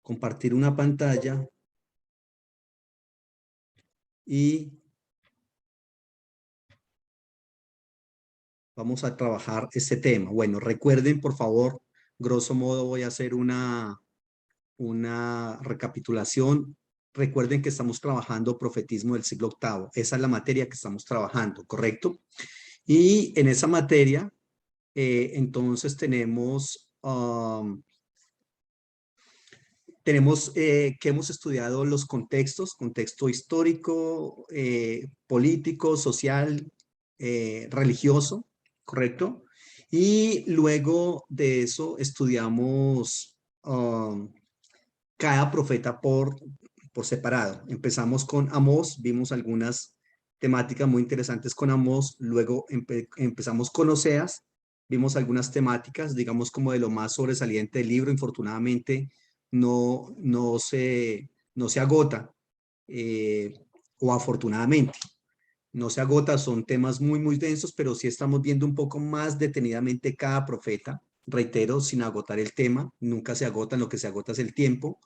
compartir una pantalla y vamos a trabajar este tema. Bueno, recuerden, por favor, grosso modo voy a hacer una recapitulación. Recuerden que estamos trabajando profetismo del siglo VIII. Esa es la materia que estamos trabajando, ¿correcto? Y en esa materia, entonces tenemos que hemos estudiado los contextos, contexto histórico, político, social, religioso, ¿correcto? Y luego de eso estudiamos cada profeta por separado. Empezamos con Amós, vimos algunas temáticas muy interesantes con Amós, luego empezamos con Oseas, vimos algunas temáticas, digamos como de lo más sobresaliente del libro. Infortunadamente no se agota, o afortunadamente no se agota, son temas muy densos, pero sí estamos viendo un poco más detenidamente cada profeta. Reitero, sin agotar el tema, nunca se agota, lo que se agota es el tiempo.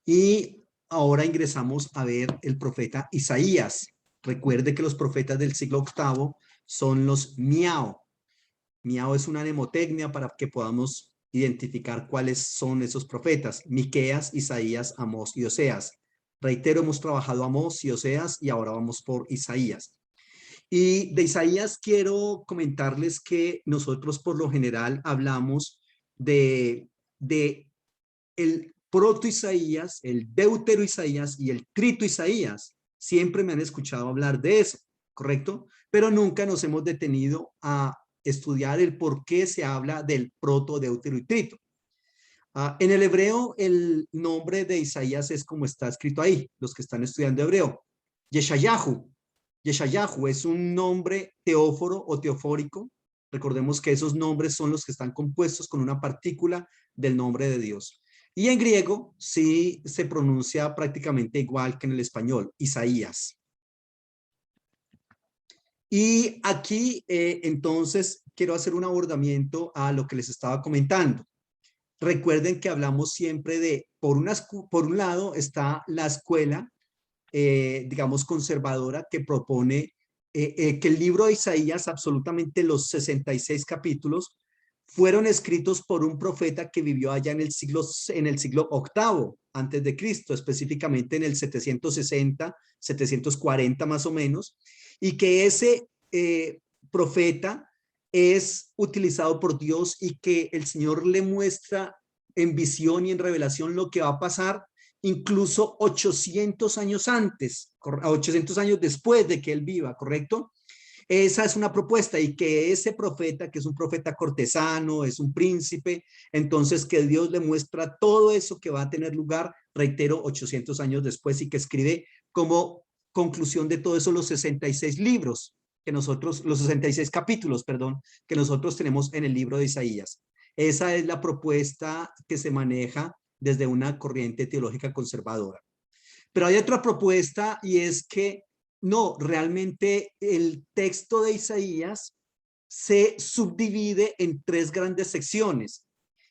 Y ahora ingresamos a ver el profeta Isaías. Recuerde que los profetas del siglo VIII son los miao. Miao es una mnemotecnia para que podamos identificar cuáles son esos profetas: Miqueas, Isaías, Amós y Oseas. Reitero, hemos trabajado Amós y Oseas y ahora vamos por Isaías. Y de Isaías quiero comentarles que nosotros por lo general hablamos de el proto Isaías, el deutero Isaías y el trito Isaías. Siempre me han escuchado hablar de eso, ¿correcto? Pero nunca nos hemos detenido a estudiar el por qué se habla del proto, deutero y trito. En el hebreo, el nombre de Isaías es como está escrito ahí, los que están estudiando hebreo: Yeshayahu. Yeshayahu es un nombre teóforo o teofórico. Recordemos que esos nombres son los que están compuestos con una partícula del nombre de Dios. Y en griego sí se pronuncia prácticamente igual que en el español, Isaías. Y aquí entonces quiero hacer un abordamiento a lo que les estaba comentando. Recuerden que hablamos siempre de, por un lado está la escuela, digamos, conservadora, que propone que el libro de Isaías, absolutamente los 66 capítulos, fueron escritos por un profeta que vivió allá en el siglo VIII antes de Cristo, específicamente en el 760, 740 más o menos, y que ese profeta es utilizado por Dios y que el Señor le muestra en visión y en revelación lo que va a pasar incluso 800 años antes, 800 años después de que él viva, ¿correcto? Esa es una propuesta, y que ese profeta, que es un profeta cortesano, es un príncipe, entonces que Dios le muestra todo eso que va a tener lugar, reitero, 800 años después, y que escribe como conclusión de todo eso los 66 libros que nosotros, los 66 capítulos, perdón, que nosotros tenemos en el libro de Isaías. Esa es la propuesta que se maneja desde una corriente teológica conservadora. Pero hay otra propuesta, y es que no, realmente el texto de Isaías se subdivide en tres grandes secciones: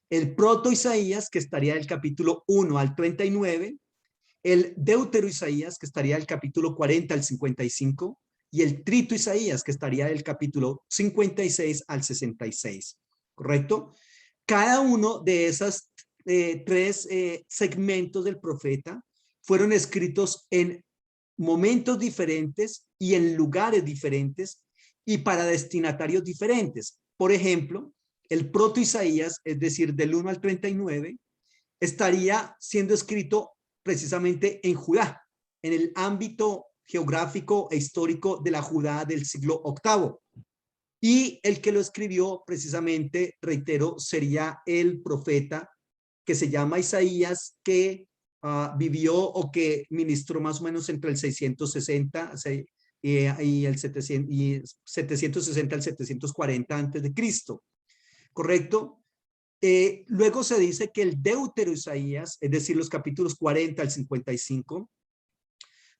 el proto Isaías, que estaría del capítulo 1 al 39, el deutero Isaías, que estaría del capítulo 40 al 55, y el trito Isaías, que estaría del capítulo 56 al 66, ¿correcto? Cada uno de esos tres segmentos del profeta fueron escritos en momentos diferentes y en lugares diferentes y para destinatarios diferentes. Por ejemplo, el proto Isaías, es decir, del 1 al 39, estaría siendo escrito precisamente en Judá, en el ámbito geográfico e histórico de la Judá del siglo VIII. Y el que lo escribió precisamente, reitero, sería el profeta que se llama Isaías, que vivió o que ministró más o menos entre el 660 y el 760 al 740 antes de Cristo, ¿correcto? Luego se dice que el deutero Isaías, es decir, los capítulos 40 al 55,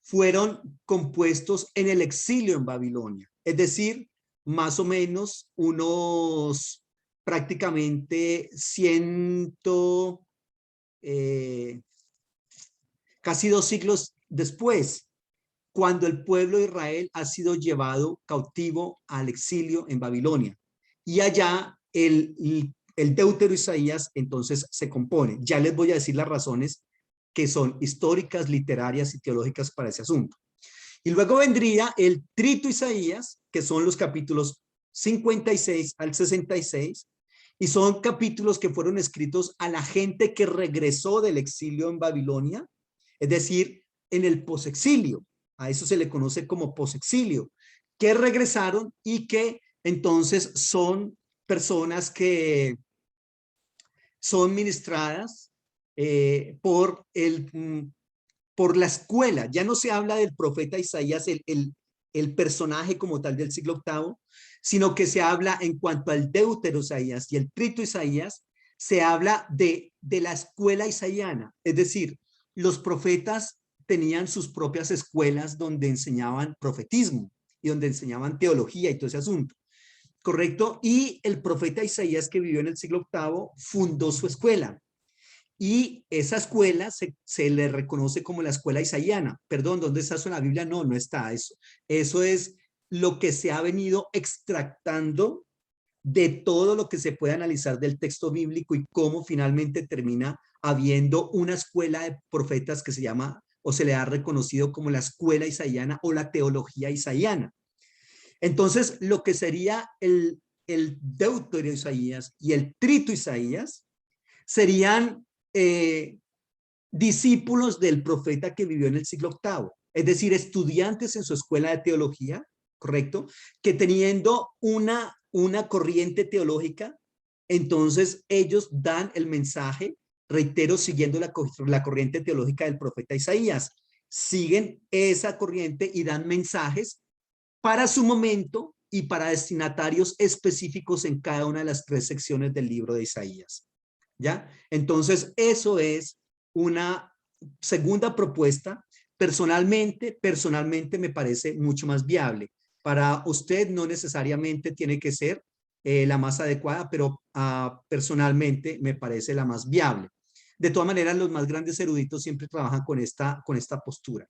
fueron compuestos en el exilio en Babilonia, es decir, más o menos unos prácticamente 100, casi 2 siglos después, cuando el pueblo de Israel ha sido llevado cautivo al exilio en Babilonia. Y allá el Deutero Isaías entonces se compone. Ya les voy a decir las razones que son históricas, literarias y teológicas para ese asunto. Y luego vendría el Trito Isaías, que son los capítulos 56 al 66, y son capítulos que fueron escritos a la gente que regresó del exilio en Babilonia, es decir, en el posexilio. A eso se le conoce como posexilio, que regresaron y que entonces son personas que son ministradas por la escuela. Ya no se habla del profeta Isaías, el personaje como tal del siglo VIII, sino que se habla en cuanto al Deutero Isaías y el Trito Isaías, se habla de la escuela isaiana. Es decir, los profetas tenían sus propias escuelas donde enseñaban profetismo y donde enseñaban teología y todo ese asunto. ¿Correcto? Y el profeta Isaías, que vivió en el siglo VIII, fundó su escuela. Y esa escuela se le reconoce como la escuela isaiana. Perdón, ¿dónde está eso en la Biblia? No, no está eso. Eso es lo que se ha venido extractando de todo lo que se puede analizar del texto bíblico y cómo finalmente termina habiendo una escuela de profetas que se llama o se le ha reconocido como la escuela isaiana o la teología isaiana. Entonces, lo que sería el Deutero Isaías y el Trito Isaías serían discípulos del profeta que vivió en el siglo VIII, es decir, estudiantes en su escuela de teología, ¿correcto? Que teniendo una corriente teológica, entonces ellos dan el mensaje, reitero, siguiendo la corriente teológica del profeta Isaías, siguen esa corriente y dan mensajes para su momento y para destinatarios específicos en cada una de las 3 secciones del libro de Isaías. ¿Ya? Entonces, eso es una segunda propuesta. Personalmente me parece mucho más viable. Para usted no necesariamente tiene que ser la más adecuada, pero personalmente me parece la más viable. De todas maneras, los más grandes eruditos siempre trabajan con esta postura.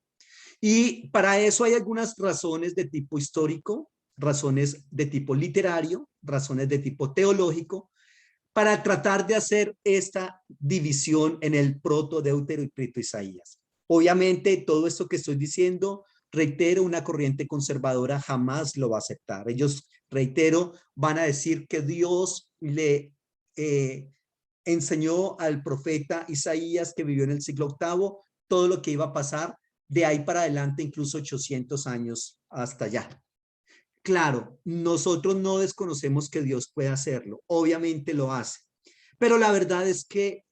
Y para eso hay algunas razones de tipo histórico, razones de tipo literario, razones de tipo teológico, para tratar de hacer esta división en el proto, Deutero y Trito Isaías. Obviamente, todo esto que estoy diciendo, reitero, una corriente conservadora jamás lo va a aceptar. Ellos, reitero, van a decir que Dios le enseñó al profeta Isaías, que vivió en el siglo VIII, todo lo que iba a pasar de ahí para adelante, incluso 800 años hasta allá. Claro, nosotros no desconocemos que Dios puede hacerlo, obviamente lo hace, pero la verdad es que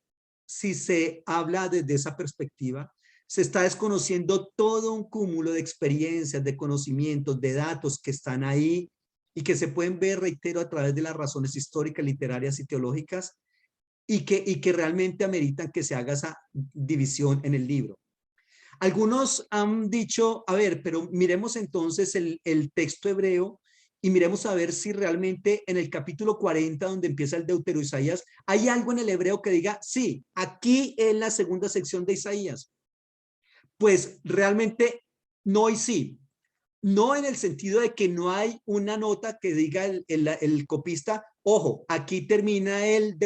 si se habla desde esa perspectiva, se está desconociendo todo un cúmulo de experiencias, de conocimientos, de datos que están ahí y que se pueden ver, reitero, a través de las razones históricas, literarias y teológicas y que realmente ameritan que se haga esa división en el libro. Algunos han dicho, a ver, pero miremos entonces el texto hebreo y miremos a ver si realmente en el capítulo 40, donde empieza el Deutero Isaías, hay algo en el hebreo que diga, sí, aquí en la segunda sección de Isaías. Pues realmente no y sí. No en el sentido de que no hay una nota que diga el copista, ojo, aquí termina el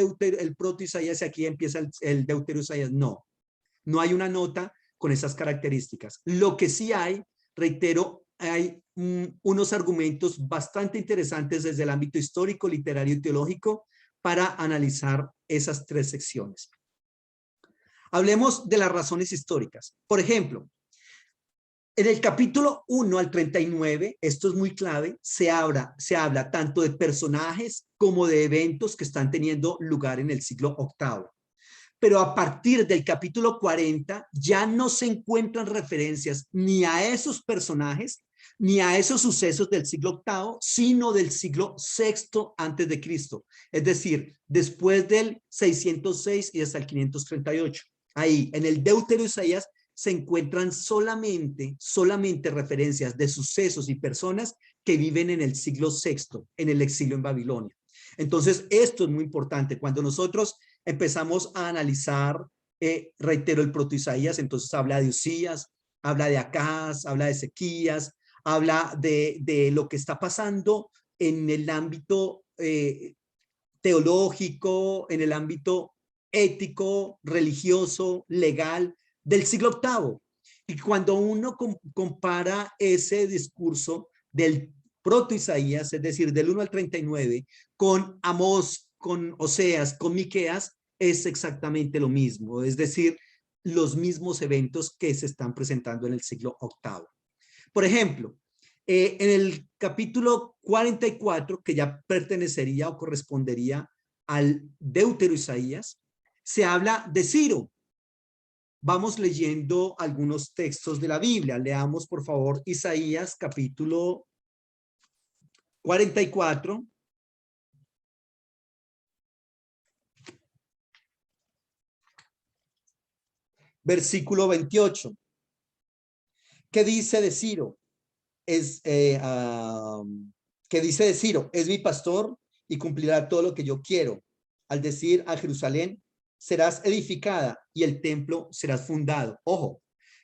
proto Isaías y aquí empieza el Deutero Isaías. No, no hay una nota con esas características. Lo que sí hay, reitero, hay unos argumentos bastante interesantes desde el ámbito histórico, literario y teológico para analizar esas 3 secciones. Hablemos de las razones históricas. Por ejemplo, en el capítulo 1 al 39, esto es muy clave, se habla tanto de personajes como de eventos que están teniendo lugar en el siglo VIII. Pero a partir del capítulo 40 ya no se encuentran referencias ni a esos personajes ni a esos sucesos del siglo VIII, sino del siglo VI antes de Cristo. Es decir, después del 606 y hasta el 538. Ahí, en el Deutero Isaías, se encuentran solamente referencias de sucesos y personas que viven en el siglo VI, en el exilio en Babilonia. Entonces, esto es muy importante. Cuando nosotros empezamos a analizar reitero, el proto-Isaías entonces habla de Usías, habla de Acaz, habla de Ezequías, habla de lo que está pasando en el ámbito teológico, en el ámbito ético, religioso, legal del siglo octavo. Y cuando uno compara ese discurso del proto-Isaías, es decir, del 1 al 39, con Amós, con Oseas, con Miqueas, es exactamente lo mismo, es decir, los mismos eventos que se están presentando en el siglo octavo. Por ejemplo, en el capítulo 44, que ya pertenecería o correspondería al Deutero Isaías, se habla de Ciro. Vamos leyendo algunos textos de la Biblia. Leamos, por favor, Isaías capítulo 44. Versículo 28. ¿Qué dice de Ciro? ¿Qué dice de Ciro? Es mi pastor y cumplirá todo lo que yo quiero. Al decir a Jerusalén, serás edificada y el templo serás fundado. Ojo,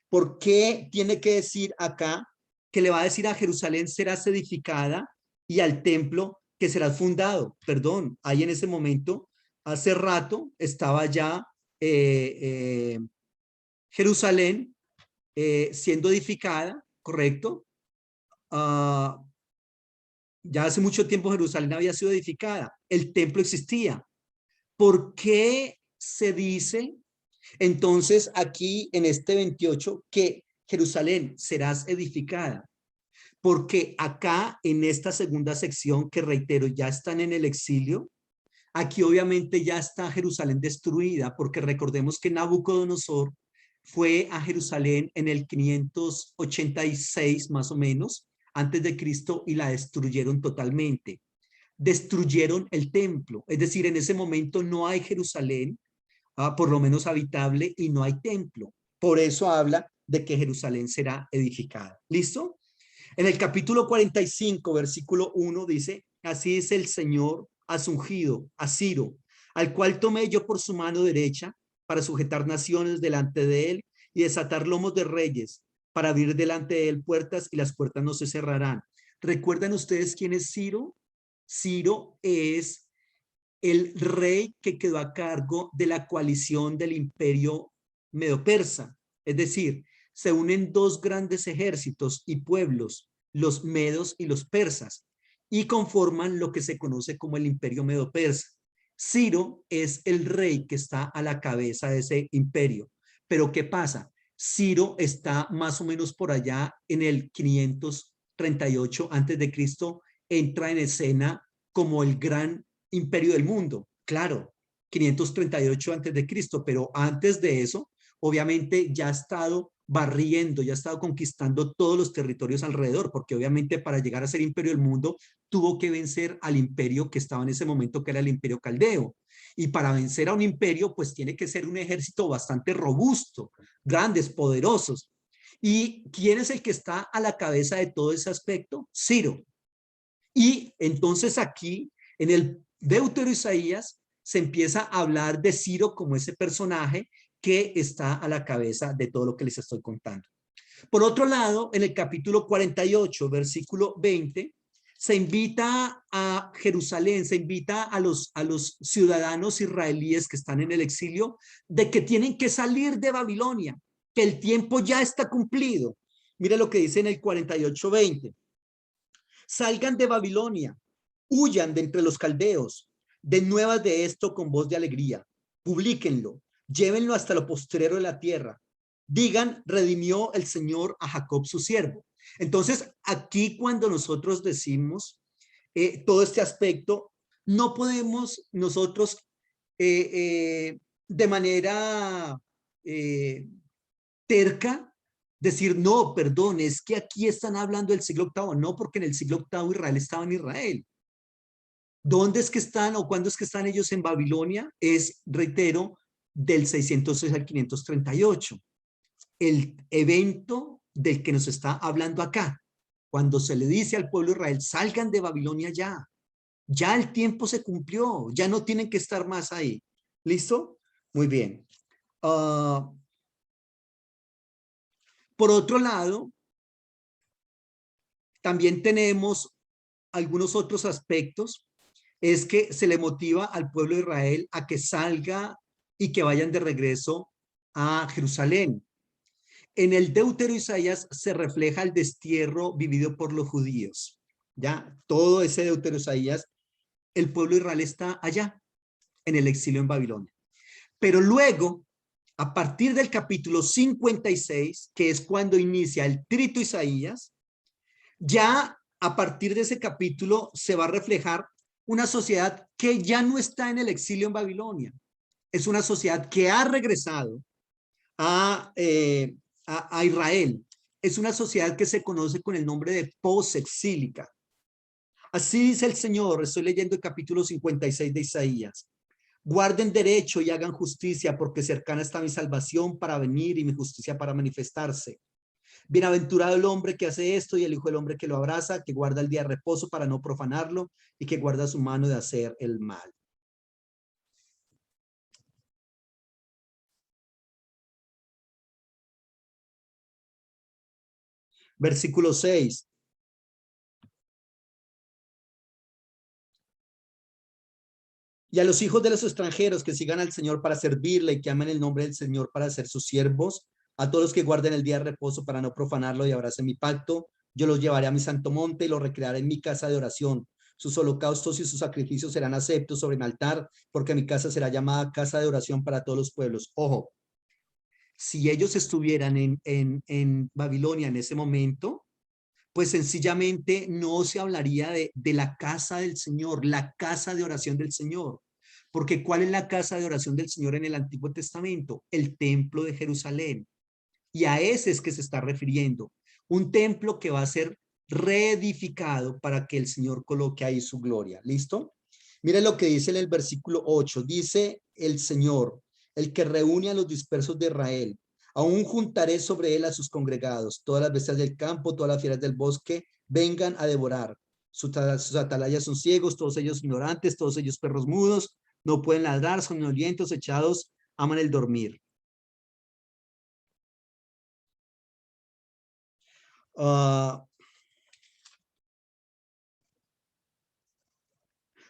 ¿por qué tiene que decir acá que le va a decir a Jerusalén serás edificada y al templo que serás fundado? Perdón, ahí en ese momento, hace rato estaba ya Jerusalén siendo edificada, ¿correcto? Ya hace mucho tiempo Jerusalén había sido edificada, el templo existía. ¿Por qué se dice entonces aquí en este 28 que Jerusalén serás edificada? Porque acá en esta segunda sección, que reitero, ya están en el exilio, aquí obviamente ya está Jerusalén destruida, porque recordemos que Nabucodonosor fue a Jerusalén en el 586 más o menos, antes de Cristo, y la destruyeron totalmente. Destruyeron el templo, es decir, en ese momento no hay Jerusalén, por lo menos habitable, y no hay templo. Por eso habla de que Jerusalén será edificada. ¿Listo? En el capítulo 45, versículo 1 dice, así es el Señor a su ungido, a Ciro, al cual tomé yo por su mano derecha para sujetar naciones delante de él y desatar lomos de reyes, para abrir delante de él puertas y las puertas no se cerrarán. ¿Recuerdan ustedes quién es Ciro? Ciro es el rey que quedó a cargo de la coalición del imperio medo-persa. Es decir, se unen dos grandes ejércitos y pueblos, los medos y los persas, y conforman lo que se conoce como el imperio medo-persa. Ciro es el rey que está a la cabeza de ese imperio. Pero ¿qué pasa? Ciro está más o menos por allá en el 538 antes de Cristo, entra en escena como el gran imperio del mundo. Claro, 538 antes de Cristo, pero antes de eso, obviamente ya ha estado barriendo, ya ha estado conquistando todos los territorios alrededor, porque obviamente para llegar a ser imperio del mundo tuvo que vencer al imperio que estaba en ese momento, que era el imperio caldeo. Y para vencer a un imperio, pues tiene que ser un ejército bastante robusto, grandes, poderosos. ¿Y quién es el que está a la cabeza de todo ese aspecto? Ciro. Y entonces aquí, en el Deutero Isaías, se empieza a hablar de Ciro como ese personaje que está a la cabeza de todo lo que les estoy contando. Por otro lado, en el capítulo 48, versículo 20, se invita a Jerusalén, se invita a los ciudadanos israelíes que están en el exilio de que tienen que salir de Babilonia, que el tiempo ya está cumplido. Mire lo que dice en el 48:20. Salgan de Babilonia, huyan de entre los caldeos, den nuevas de esto con voz de alegría, publíquenlo, llévenlo hasta lo postrero de la tierra, digan, redimió el Señor a Jacob su siervo. Entonces, aquí cuando nosotros decimos todo este aspecto, no podemos nosotros de manera terca decir, no, perdón, es que aquí están hablando del siglo octavo. No, porque en el siglo octavo Israel estaba en Israel. ¿Dónde es que están o cuándo es que están ellos en Babilonia? Es, reitero, del 606 al 538. El evento del que nos está hablando acá, cuando se le dice al pueblo de Israel, salgan de Babilonia ya. Ya el tiempo se cumplió, ya no tienen que estar más ahí. ¿Listo? Muy bien. Ah, por otro lado, también tenemos algunos otros aspectos, es que se le motiva al pueblo de Israel a que salga y que vayan de regreso a Jerusalén. En el Deutero Isaías se refleja el destierro vivido por los judíos. Ya, todo ese Deutero Isaías, el pueblo de Israel está allá, en el exilio en Babilonia. Pero luego, a partir del capítulo 56, que es cuando inicia el Trito Isaías, ya a partir de ese capítulo se va a reflejar una sociedad que ya no está en el exilio en Babilonia. Es una sociedad que ha regresado a, a Israel. Es una sociedad que se conoce con el nombre de posexílica. Así dice el Señor, estoy leyendo el capítulo 56 de Isaías. Guarden derecho y hagan justicia, porque cercana está mi salvación para venir y mi justicia para manifestarse. Bienaventurado el hombre que hace esto y el hijo del hombre que lo abraza, que guarda el día de reposo para no profanarlo y que guarda su mano de hacer el mal. Versículo 6. Y a los hijos de los extranjeros que sigan al Señor para servirle y que amen el nombre del Señor para ser sus siervos, a todos los que guarden el día de reposo para no profanarlo y abracen mi pacto, yo los llevaré a mi santo monte y los recrearé en mi casa de oración. Sus holocaustos y sus sacrificios serán aceptos sobre mi altar, porque mi casa será llamada casa de oración para todos los pueblos. Ojo, si ellos estuvieran en Babilonia en ese momento, pues sencillamente no se hablaría de la casa del Señor, la casa de oración del Señor. Porque ¿cuál es la casa de oración del Señor en el Antiguo Testamento? El templo de Jerusalén. Y a ese es que se está refiriendo. Un templo que va a ser reedificado para que el Señor coloque ahí su gloria. ¿Listo? Mire lo que dice en el versículo 8. Dice el Señor, el que reúne a los dispersos de Israel. Aún juntaré sobre él a sus congregados. Todas las bestias del campo, todas las fieras del bosque, vengan a devorar. Sus atalayas son ciegos, todos ellos ignorantes, todos ellos perros mudos. No pueden ladrar, son olientos, echados, aman el dormir.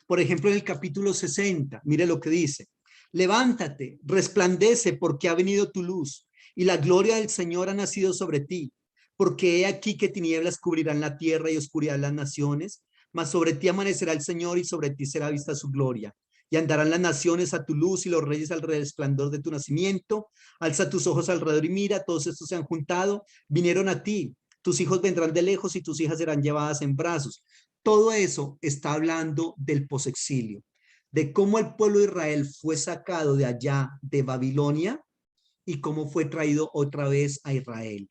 Por ejemplo, en el capítulo 60, mire lo que dice. Levántate, resplandece porque ha venido tu luz y la gloria del Señor ha nacido sobre ti. Porque he aquí que tinieblas cubrirán la tierra y oscuridad las naciones, mas sobre ti amanecerá el Señor y sobre ti será vista su gloria. Y andarán las naciones a tu luz y los reyes al resplandor de tu nacimiento. Alza tus ojos alrededor y mira, todos estos se han juntado, vinieron a ti. Tus hijos vendrán de lejos y tus hijas serán llevadas en brazos. Todo eso está hablando del posexilio, de cómo el pueblo de Israel fue sacado de allá, de Babilonia, y cómo fue traído otra vez a Israel.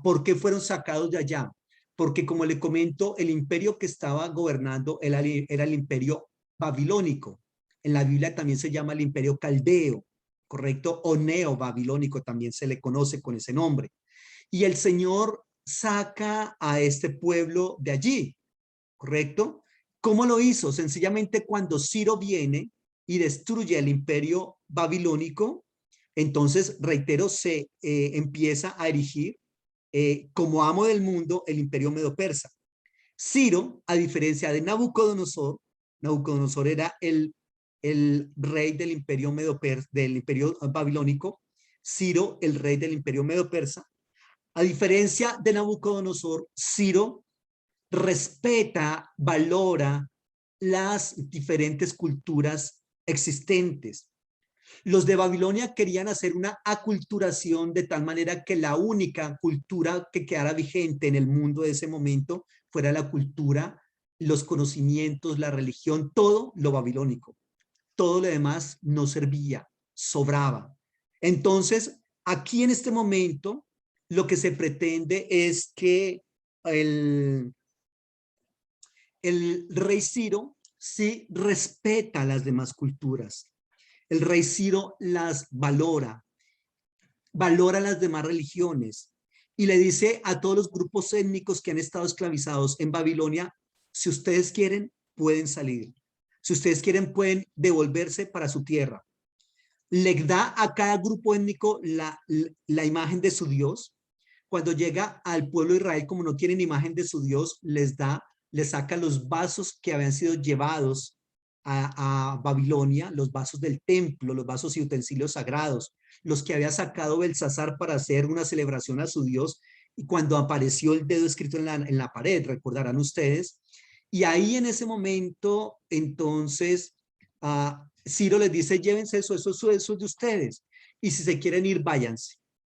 ¿Por qué fueron sacados de allá? Porque, como le comento, el imperio que estaba gobernando era el imperio babilónico. En la Biblia también se llama el imperio caldeo, ¿correcto? O neo-babilónico también se le conoce con ese nombre. Y el Señor saca a este pueblo de allí, ¿correcto? ¿Cómo lo hizo? Sencillamente cuando Ciro viene y destruye el imperio babilónico, entonces, reitero, se empieza a erigir como amo del mundo el imperio medo-persa. Ciro, a diferencia de Nabucodonosor, Nabucodonosor era el rey del imperio del imperio babilónico, Ciro, el rey del imperio medo-persa. A diferencia de Nabucodonosor, Ciro respeta, valora las diferentes culturas existentes. Los de Babilonia querían hacer una aculturación de tal manera que la única cultura que quedara vigente en el mundo de ese momento fuera la cultura, los conocimientos, la religión, todo lo babilónico. Todo lo demás no servía, sobraba. Entonces, aquí en este momento, lo que se pretende es que el, el rey Ciro sí respeta a las demás culturas. El rey Ciro las valora, valora las demás religiones y le dice a todos los grupos étnicos que han estado esclavizados en Babilonia, si ustedes quieren, pueden salir. Si ustedes quieren, pueden devolverse para su tierra. le da a cada grupo étnico la imagen de su Dios. Cuando llega al pueblo de Israel, como no tienen imagen de su Dios, les saca los vasos que habían sido llevados a Babilonia, los vasos del templo, los vasos y utensilios sagrados, los que había sacado Belsasar para hacer una celebración a su Dios, y cuando apareció el dedo escrito en la pared, recordarán ustedes, y ahí en ese momento, entonces, Ciro les dice, llévense eso es de ustedes, y si se quieren ir, váyanse.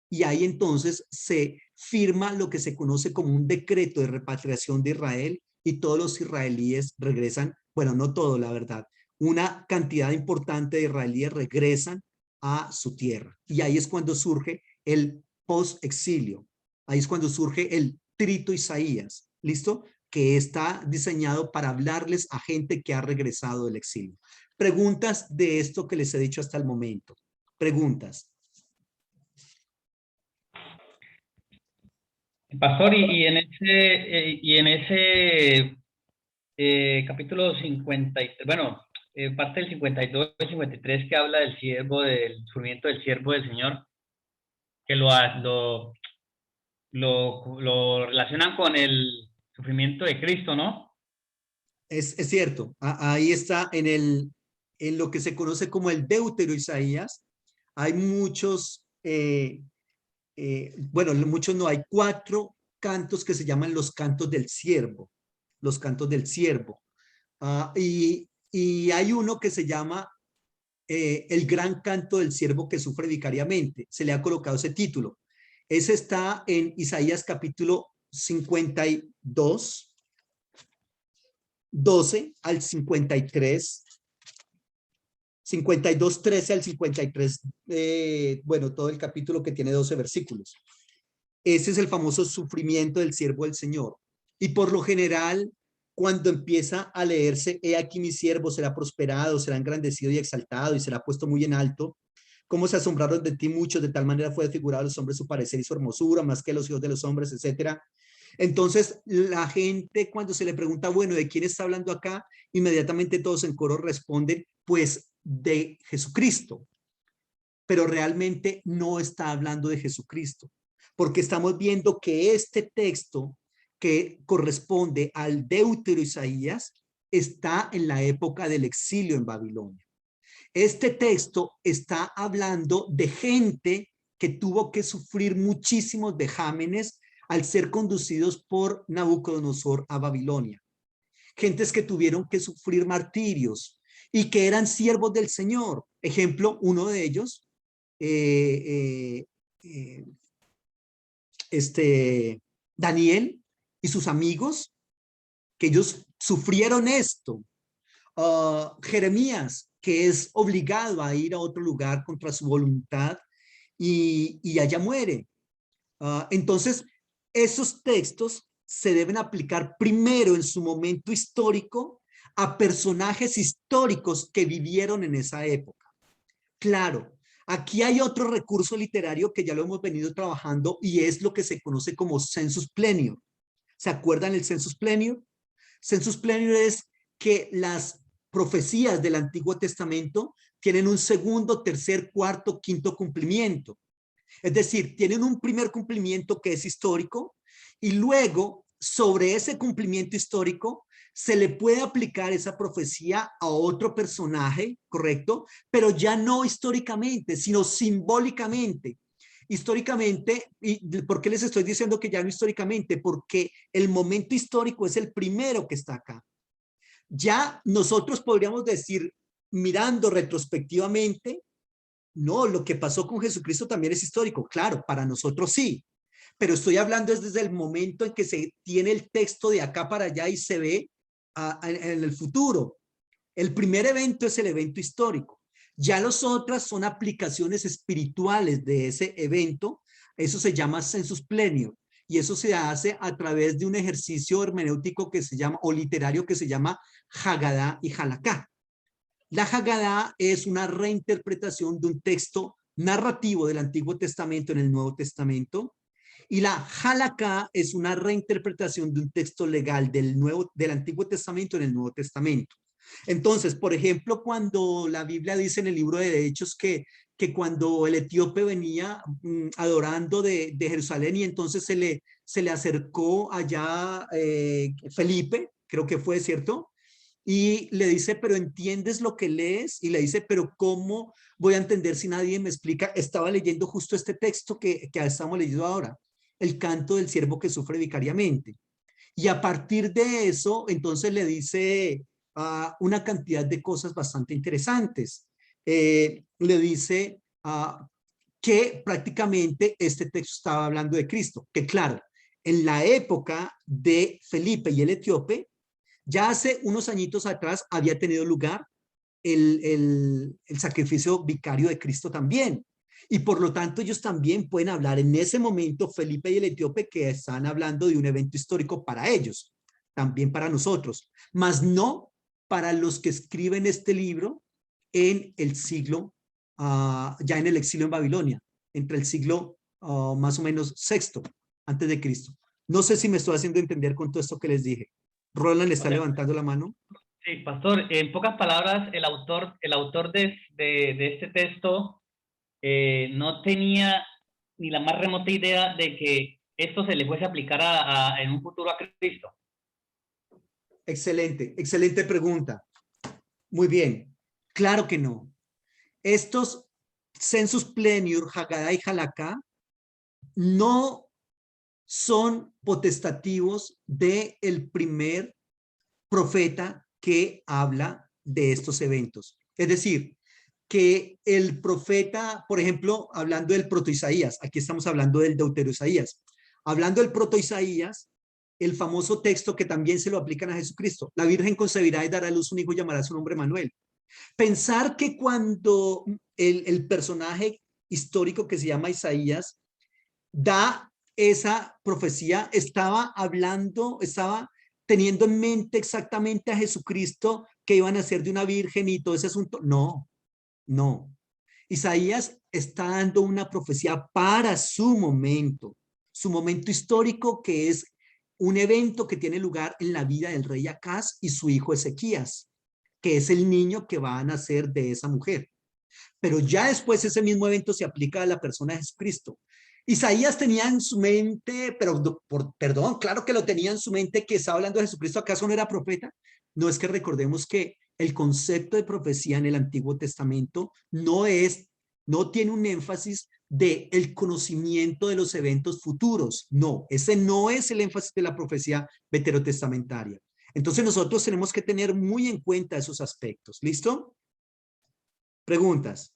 Y ahí entonces se firma lo que se conoce como un decreto de repatriación de Israel, y todos los israelíes regresan, bueno, no todos, la verdad, una cantidad importante de israelíes regresan a su tierra. Y ahí es cuando surge el post-exilio. Ahí es cuando surge el trito Isaías, ¿listo? Que está diseñado para hablarles a gente que ha regresado del exilio. Preguntas de esto que les he dicho hasta el momento. Preguntas. Pastor, y en ese capítulo 53, bueno, parte del 52 y 53 que habla del sufrimiento del siervo del Señor, que lo relacionan con el sufrimiento de Cristo, ¿no? Es cierto, ahí está en lo que se conoce como el Deutero Isaías. Hay muchos, bueno, muchos no, hay 4 cantos que se llaman los cantos del siervo, los cantos del siervo. Y hay uno que se llama el gran canto del siervo que sufre vicariamente. Se le ha colocado ese título. Ese está en Isaías capítulo 52, 12 al 53, 52, 13 al 53, bueno, todo el capítulo que tiene 12 versículos. Ese es el famoso sufrimiento del siervo del Señor. Y por lo general, cuando empieza a leerse, he aquí mi siervo será prosperado, será engrandecido y exaltado y será puesto muy en alto. Cómo se asombraron de ti muchos, de tal manera fue desfigurado a los hombres su parecer y su hermosura, más que los hijos de los hombres, etcétera. Entonces, la gente cuando se le pregunta, bueno, ¿de quién está hablando acá? Inmediatamente todos en coro responden, pues de Jesucristo. Pero realmente no está hablando de Jesucristo, porque estamos viendo que este texto que corresponde al Deutero Isaías está en la época del exilio en Babilonia. Este texto está hablando de gente que tuvo que sufrir muchísimos vejámenes al ser conducidos por Nabucodonosor a Babilonia. Gentes que tuvieron que sufrir martirios y que eran siervos del Señor. Ejemplo, uno de ellos, Daniel y sus amigos, que ellos sufrieron esto. Jeremías, que es obligado a ir a otro lugar contra su voluntad y allá muere. Entonces, esos textos se deben aplicar primero en su momento histórico a personajes históricos que vivieron en esa época. Claro, aquí hay otro recurso literario que ya lo hemos venido trabajando y es lo que se conoce como sensus plenior. ¿Se acuerdan el sensus plenior? Sensus plenior es que las profecías del Antiguo Testamento tienen un segundo, tercer, cuarto, quinto cumplimiento. Es decir, tienen un primer cumplimiento que es histórico y luego sobre ese cumplimiento histórico se le puede aplicar esa profecía a otro personaje, ¿correcto? Pero ya no históricamente, sino simbólicamente. Históricamente, ¿y por qué les estoy diciendo que ya no históricamente? Porque el momento histórico es el primero que está acá. Ya nosotros podríamos decir, mirando retrospectivamente, no, lo que pasó con Jesucristo también es histórico. Claro, para nosotros sí, pero estoy hablando desde el momento en que se tiene el texto de acá para allá y se ve en el futuro. El primer evento es el evento histórico. Ya las otras son aplicaciones espirituales de ese evento. Eso se llama sensus plenior. Y eso se hace a través de un ejercicio hermenéutico que se llama, o literario que se llama Haggadah y Halakha. La Haggadah es una reinterpretación de un texto narrativo del Antiguo Testamento en el Nuevo Testamento. Y la Halakha es una reinterpretación de un texto legal del Antiguo Testamento en el Nuevo Testamento. Entonces, por ejemplo, cuando la Biblia dice en el libro de Hechos que cuando el etíope venía adorando de Jerusalén y entonces se le acercó allá Felipe, creo que fue, ¿cierto? Y le dice, pero ¿entiendes lo que lees? Y le dice, pero ¿cómo voy a entender si nadie me explica? Estaba leyendo justo este texto que estamos leyendo ahora, el canto del siervo que sufre vicariamente. Y a partir de eso, entonces le dice una cantidad de cosas bastante interesantes. Le dice que prácticamente este texto estaba hablando de Cristo, que claro, en la época de Felipe y el etíope, ya hace unos añitos atrás había tenido lugar el sacrificio vicario de Cristo también. Y por lo tanto ellos también pueden hablar en ese momento, Felipe y el etíope, que están hablando de un evento histórico para ellos, también para nosotros, mas no para los que escriben este libro en el siglo, ya en el exilio en Babilonia, entre el siglo más o menos sexto antes de Cristo. No sé si me estoy haciendo entender con todo esto que les dije. Roland O está sea, levantando la mano. sí, pastor, en pocas palabras, el autor de este texto no tenía ni la más remota idea de que esto se le fuese a aplicar en un futuro a Cristo. Excelente, excelente pregunta. Muy bien. Claro que no. Estos census pleniur, Haggadah y Halakha, no son potestativos de el primer profeta que habla de estos eventos. Es decir, que el profeta, por ejemplo, hablando del proto-Isaías, aquí estamos hablando del deutero-Isaías, hablando del proto-Isaías, el famoso texto que también se lo aplican a Jesucristo, la Virgen concebirá y dará a luz un hijo y llamará su nombre Manuel. Pensar que cuando el personaje histórico que se llama Isaías da esa profecía, estaba hablando, estaba teniendo en mente exactamente a Jesucristo que iban a ser de una virgen y todo ese asunto. No, no. Isaías está dando una profecía para su momento histórico, que es un evento que tiene lugar en la vida del rey Acaz y su hijo Ezequías, que es el niño que va a nacer de esa mujer. Pero ya después ese mismo evento se aplica a la persona de Jesucristo. Isaías tenía en su mente, pero perdón, claro que lo tenía en su mente, que estaba hablando de Jesucristo. ¿Acaso no era profeta? No, es que recordemos que el concepto de profecía en el Antiguo Testamento no tiene un énfasis de el conocimiento de los eventos futuros. No, ese no es el énfasis de la profecía veterotestamentaria. Entonces nosotros tenemos que tener muy en cuenta esos aspectos. ¿Listo? Preguntas.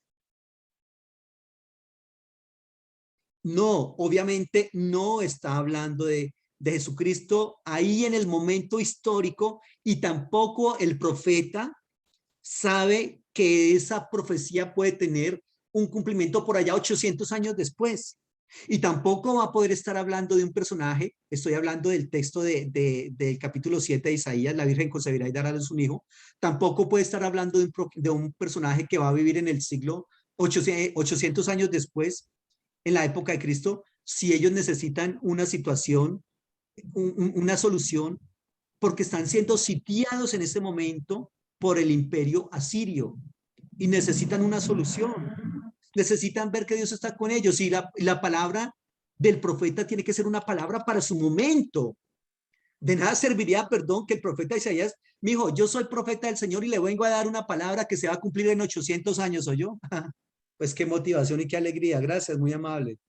No, obviamente no está hablando de Jesucristo ahí en el momento histórico, y tampoco el profeta sabe que esa profecía puede tener un cumplimiento por allá 800 años después. Y tampoco va a poder estar hablando de un personaje, estoy hablando del texto del capítulo 7 de Isaías, la Virgen concebirá y dará a luz un hijo. Tampoco puede estar hablando de un personaje que va a vivir en el siglo 800 años después, en la época de Cristo, si ellos necesitan una situación, una solución, porque están siendo sitiados en este momento por el imperio asirio y necesitan una solución. Necesitan ver que Dios está con ellos, y la palabra del profeta tiene que ser una palabra para su momento. De nada serviría, perdón, que el profeta Isaías, mijo, yo soy profeta del Señor y le vengo a dar una palabra que se va a cumplir en 800 años, ¿o yo? Pues qué motivación y qué alegría. Gracias, muy amable.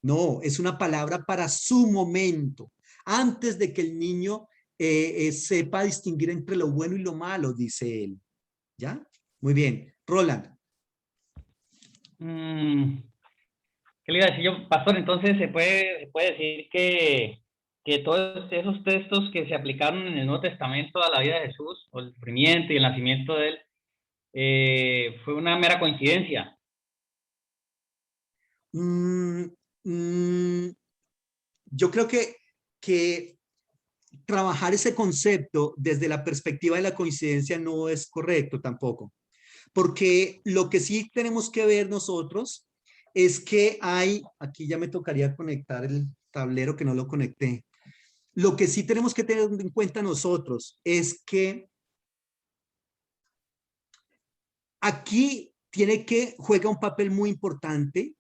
No, es una palabra para su momento, antes de que el niño sepa distinguir entre lo bueno y lo malo, dice él. ¿Ya? Muy bien. Roland. ¿Qué le iba a decir yo, pastor? Entonces se puede decir que todos esos textos que se aplicaron en el Nuevo Testamento a la vida de Jesús, o el sufrimiento y el nacimiento de él, fue una mera coincidencia. Mm, mm, yo creo que trabajar ese concepto desde la perspectiva de la coincidencia no es correcto tampoco, porque lo que sí tenemos que ver nosotros es que aquí ya me tocaría conectar el tablero que no lo conecté. Lo que sí tenemos que tener en cuenta nosotros es que aquí juega un papel muy importante.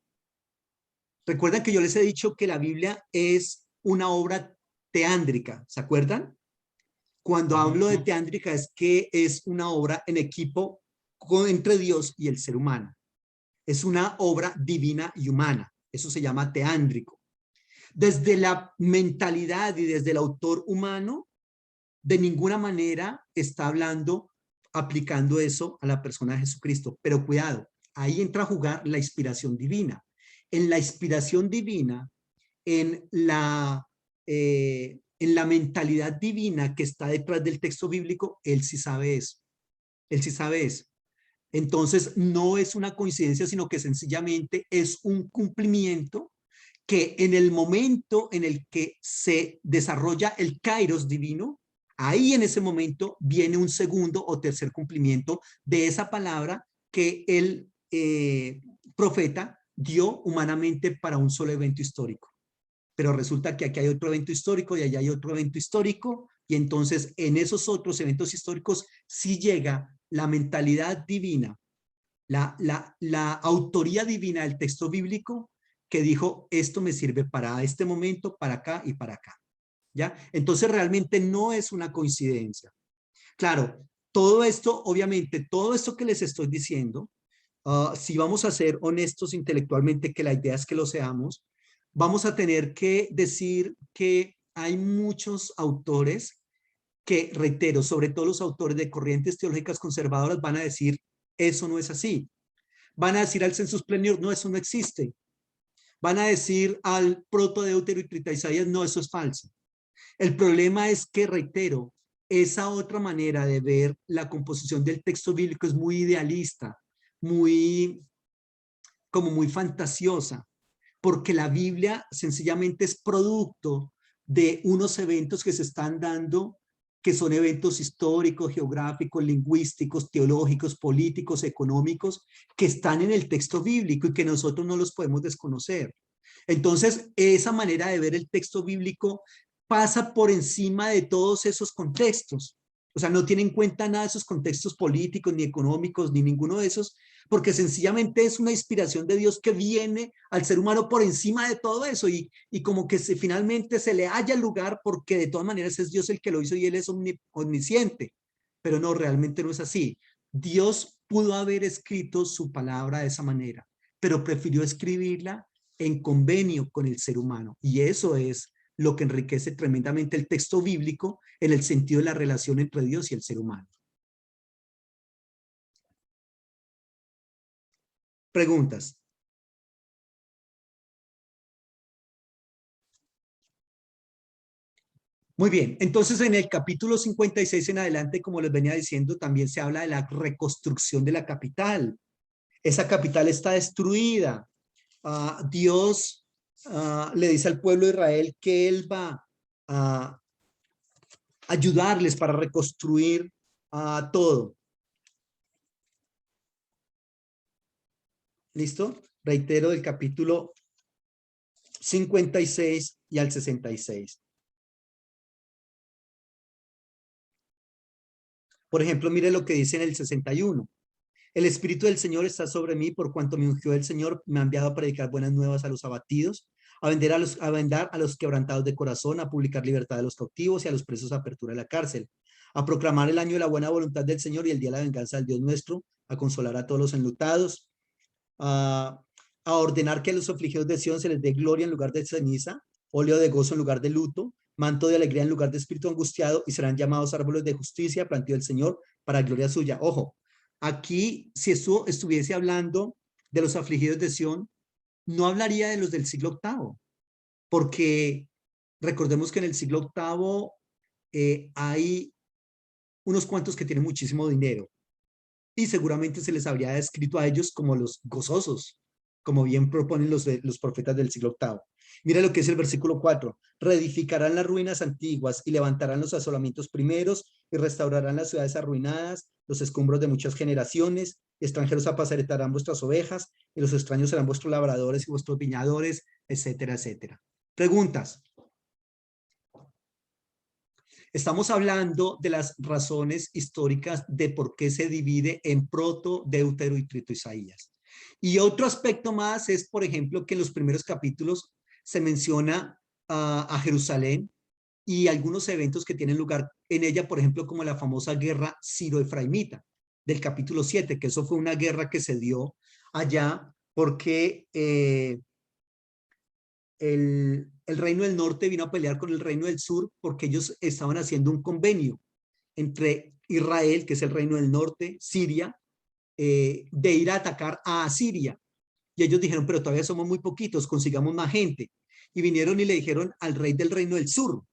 Recuerdan que yo les he dicho que la Biblia es una obra teándrica, ¿se acuerdan? Cuando hablo de teándrica es que es una obra en equipo entre Dios y el ser humano. Es una obra divina y humana. Eso se llama teándrico. Desde la mentalidad y desde el autor humano, de ninguna manera está hablando, aplicando eso a la persona de Jesucristo. Pero cuidado, ahí entra a jugar la inspiración divina. En la inspiración divina, en la mentalidad divina que está detrás del texto bíblico, él sí sabe eso. Él sí sabe eso. Entonces, no es una coincidencia, sino que sencillamente es un cumplimiento que en el momento en el que se desarrolla el kairos divino, ahí en ese momento viene un segundo o tercer cumplimiento de esa palabra que el profeta dio humanamente para un solo evento histórico. Pero resulta que aquí hay otro evento histórico y allá hay otro evento histórico, y entonces en esos otros eventos históricos sí llega la mentalidad divina, la autoría divina del texto bíblico que dijo, esto me sirve para este momento, para acá y para acá. ¿Ya? Entonces realmente no es una coincidencia. Claro, todo esto, obviamente, todo esto que les estoy diciendo, si vamos a ser honestos intelectualmente, que la idea es que lo seamos, vamos a tener que decir que hay muchos autores que, reitero, sobre todo los autores de corrientes teológicas conservadoras van a decir, eso no es así. Van a decir al census plenior, no, eso no existe. Van a decir al proto-deutero y trita-Isaías, no, eso es falso. El problema es que, reitero, esa otra manera de ver la composición del texto bíblico es muy idealista, como muy fantasiosa, porque la Biblia sencillamente es producto de unos eventos que se están dando, que son eventos históricos, geográficos, lingüísticos, teológicos, políticos, económicos, que están en el texto bíblico y que nosotros no los podemos desconocer. Entonces, esa manera de ver el texto bíblico pasa por encima de todos esos contextos. O sea, no tiene en cuenta nada de esos contextos políticos, ni económicos, ni ninguno de esos, porque sencillamente es una inspiración de Dios que viene al ser humano por encima de todo eso y como que finalmente se le halla el lugar porque de todas maneras es Dios el que lo hizo y Él es omnisciente. Pero no, realmente no es así. Dios pudo haber escrito su palabra de esa manera, pero prefirió escribirla en convenio con el ser humano. Y eso es lo que enriquece tremendamente el texto bíblico en el sentido de la relación entre Dios y el ser humano. Preguntas. Muy bien, entonces en el capítulo 56 en adelante, como les venía diciendo, también se habla de la reconstrucción de la capital. Esa capital está destruida. Dios le dice al pueblo de Israel que Él va a ayudarles para reconstruir todo. ¿Listo? Reitero del capítulo 56 y al 66. Por ejemplo, mire lo que dice en el 61. El Espíritu del Señor está sobre mí por cuanto me ungió el Señor, me ha enviado a predicar buenas nuevas a los abatidos, a vendar a los quebrantados de corazón, a publicar libertad a los cautivos y a los presos apertura de la cárcel, a proclamar el año de la buena voluntad del Señor y el día de la venganza del Dios nuestro, a consolar a todos los enlutados, a ordenar que a los afligidos de Sion se les dé gloria en lugar de ceniza, óleo de gozo en lugar de luto, manto de alegría en lugar de espíritu angustiado, y serán llamados árboles de justicia, plantío del Señor, para gloria suya. Ojo, aquí, si esto estuviese hablando de los afligidos de Sion, no hablaría de los del siglo octavo, porque recordemos que en el siglo octavo hay unos cuantos que tienen muchísimo dinero, y seguramente se les habría descrito a ellos como los gozosos, como bien proponen los profetas del siglo octavo. Mira lo que es el versículo 4. Reedificarán las ruinas antiguas y levantarán los asolamientos primeros y restaurarán las ciudades arruinadas, los escombros de muchas generaciones. Extranjeros apacentarán vuestras ovejas y los extraños serán vuestros labradores y vuestros viñadores, etcétera, etcétera. Preguntas. Estamos hablando de las razones históricas de por qué se divide en proto, deutero y trito Isaías. Y otro aspecto más es, por ejemplo, que en los primeros capítulos se menciona a Jerusalén y algunos eventos que tienen lugar en ella, por ejemplo, como la famosa guerra siro-efraimita del capítulo 7, que eso fue una guerra que se dio allá porque el reino del norte vino a pelear con el reino del sur porque ellos estaban haciendo un convenio entre Israel, que es el reino del norte, Siria, de ir a atacar a Asiria. Y ellos dijeron, pero todavía somos muy poquitos, consigamos más gente. Y vinieron y le dijeron al rey del reino del sur,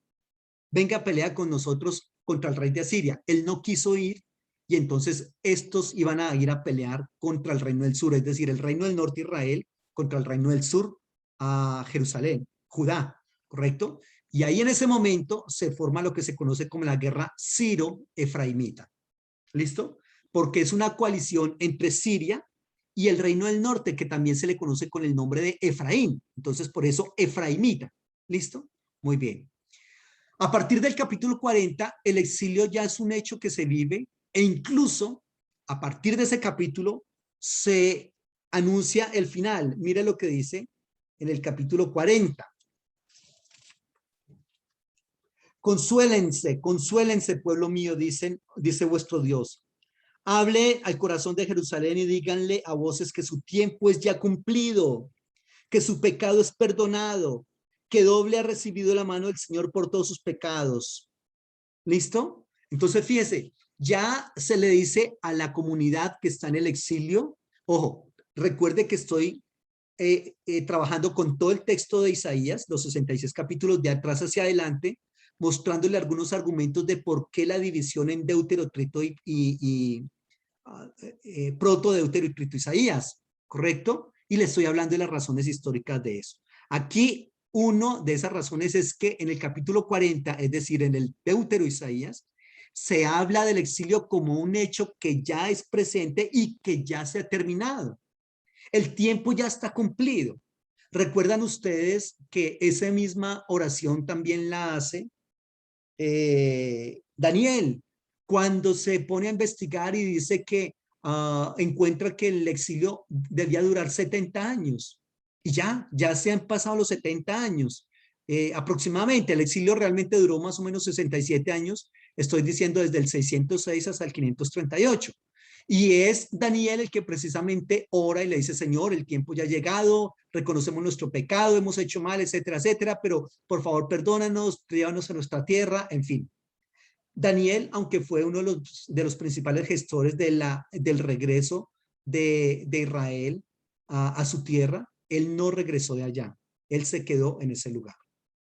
venga a pelear con nosotros contra el rey de Asiria. Él no quiso ir y entonces estos iban a ir a pelear contra el reino del sur, es decir, el reino del norte Israel contra el reino del sur a Jerusalén, Judá, ¿correcto? Y ahí en ese momento se forma lo que se conoce como la guerra siro-efraimita. ¿Listo? Porque es una coalición entre Siria y el reino del norte, que también se le conoce con el nombre de Efraín. Entonces, por eso, efraimita. ¿Listo? Muy bien. A partir del capítulo 40, el exilio ya es un hecho que se vive e incluso a partir de ese capítulo se anuncia el final. Mire lo que dice en el capítulo 40. Consuélense, consuélense, pueblo mío, dice vuestro Dios. Hable al corazón de Jerusalén y díganle a voces que su tiempo es ya cumplido, que su pecado es perdonado, que doble ha recibido la mano del Señor por todos sus pecados. ¿Listo? Entonces, fíjese, ya se le dice a la comunidad que está en el exilio, ojo, recuerde que estoy trabajando con todo el texto de Isaías, los 66 capítulos de atrás hacia adelante, mostrándole algunos argumentos de por qué la división en deutero, trito y proto, deutero y trito Isaías, ¿correcto? Y le estoy hablando de las razones históricas de eso. Aquí, uno de esas razones es que en el capítulo 40, es decir, en el deutero Isaías, se habla del exilio como un hecho que ya es presente y que ya se ha terminado. El tiempo ya está cumplido. ¿Recuerdan ustedes que esa misma oración también la hace Daniel cuando se pone a investigar y dice que encuentra que el exilio debía durar 70 años? Y ya se han pasado los 70 años. Aproximadamente, el exilio realmente duró más o menos 67 años. Estoy diciendo desde el 606 hasta el 538. Y es Daniel el que precisamente ora y le dice, Señor, el tiempo ya ha llegado, reconocemos nuestro pecado, hemos hecho mal, etcétera, etcétera, pero por favor perdónanos, llévanos a nuestra tierra, en fin. Daniel, aunque fue uno de los principales gestores del regreso de Israel a su tierra, él no regresó de allá, él se quedó en ese lugar.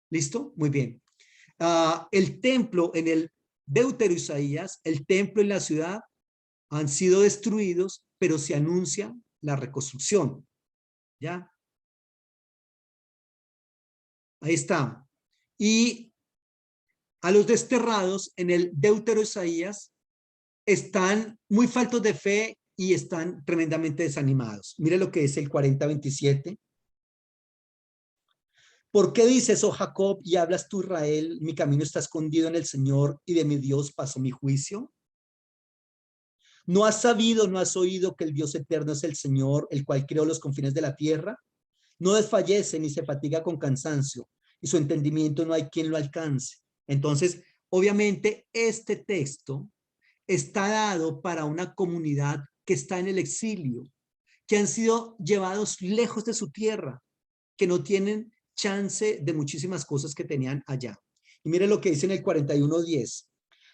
¿Listo? Muy bien. El templo en el Deutero Isaías, el templo en la ciudad, han sido destruidos, pero se anuncia la reconstrucción. ¿Ya? Ahí está. Y a los desterrados en el Deutero Isaías están muy faltos de fe y están tremendamente desanimados. Mire lo que es el 40:27. ¿Por qué dices, oh Jacob, y hablas tú, Israel, mi camino está escondido en el Señor y de mi Dios pasó mi juicio? ¿No has sabido, no has oído que el Dios eterno es el Señor, el cual creó los confines de la tierra? No desfallece ni se fatiga con cansancio, y su entendimiento no hay quien lo alcance. Entonces, obviamente, este texto está dado para una comunidad que está en el exilio, que han sido llevados lejos de su tierra, que no tienen chance de muchísimas cosas que tenían allá. Y mire lo que dice en el 41:10.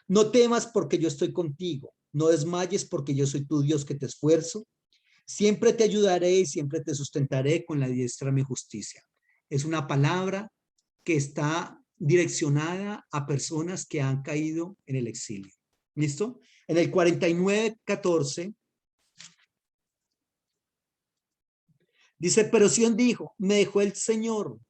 No temas porque yo estoy contigo, no desmayes porque yo soy tu Dios que te esfuerzo. Siempre te ayudaré y siempre te sustentaré con la diestra de mi justicia. Es una palabra que está direccionada a personas que han caído en el exilio. ¿Listo? En el 49:14 dice, pero Sión dijo, me dejó el Señor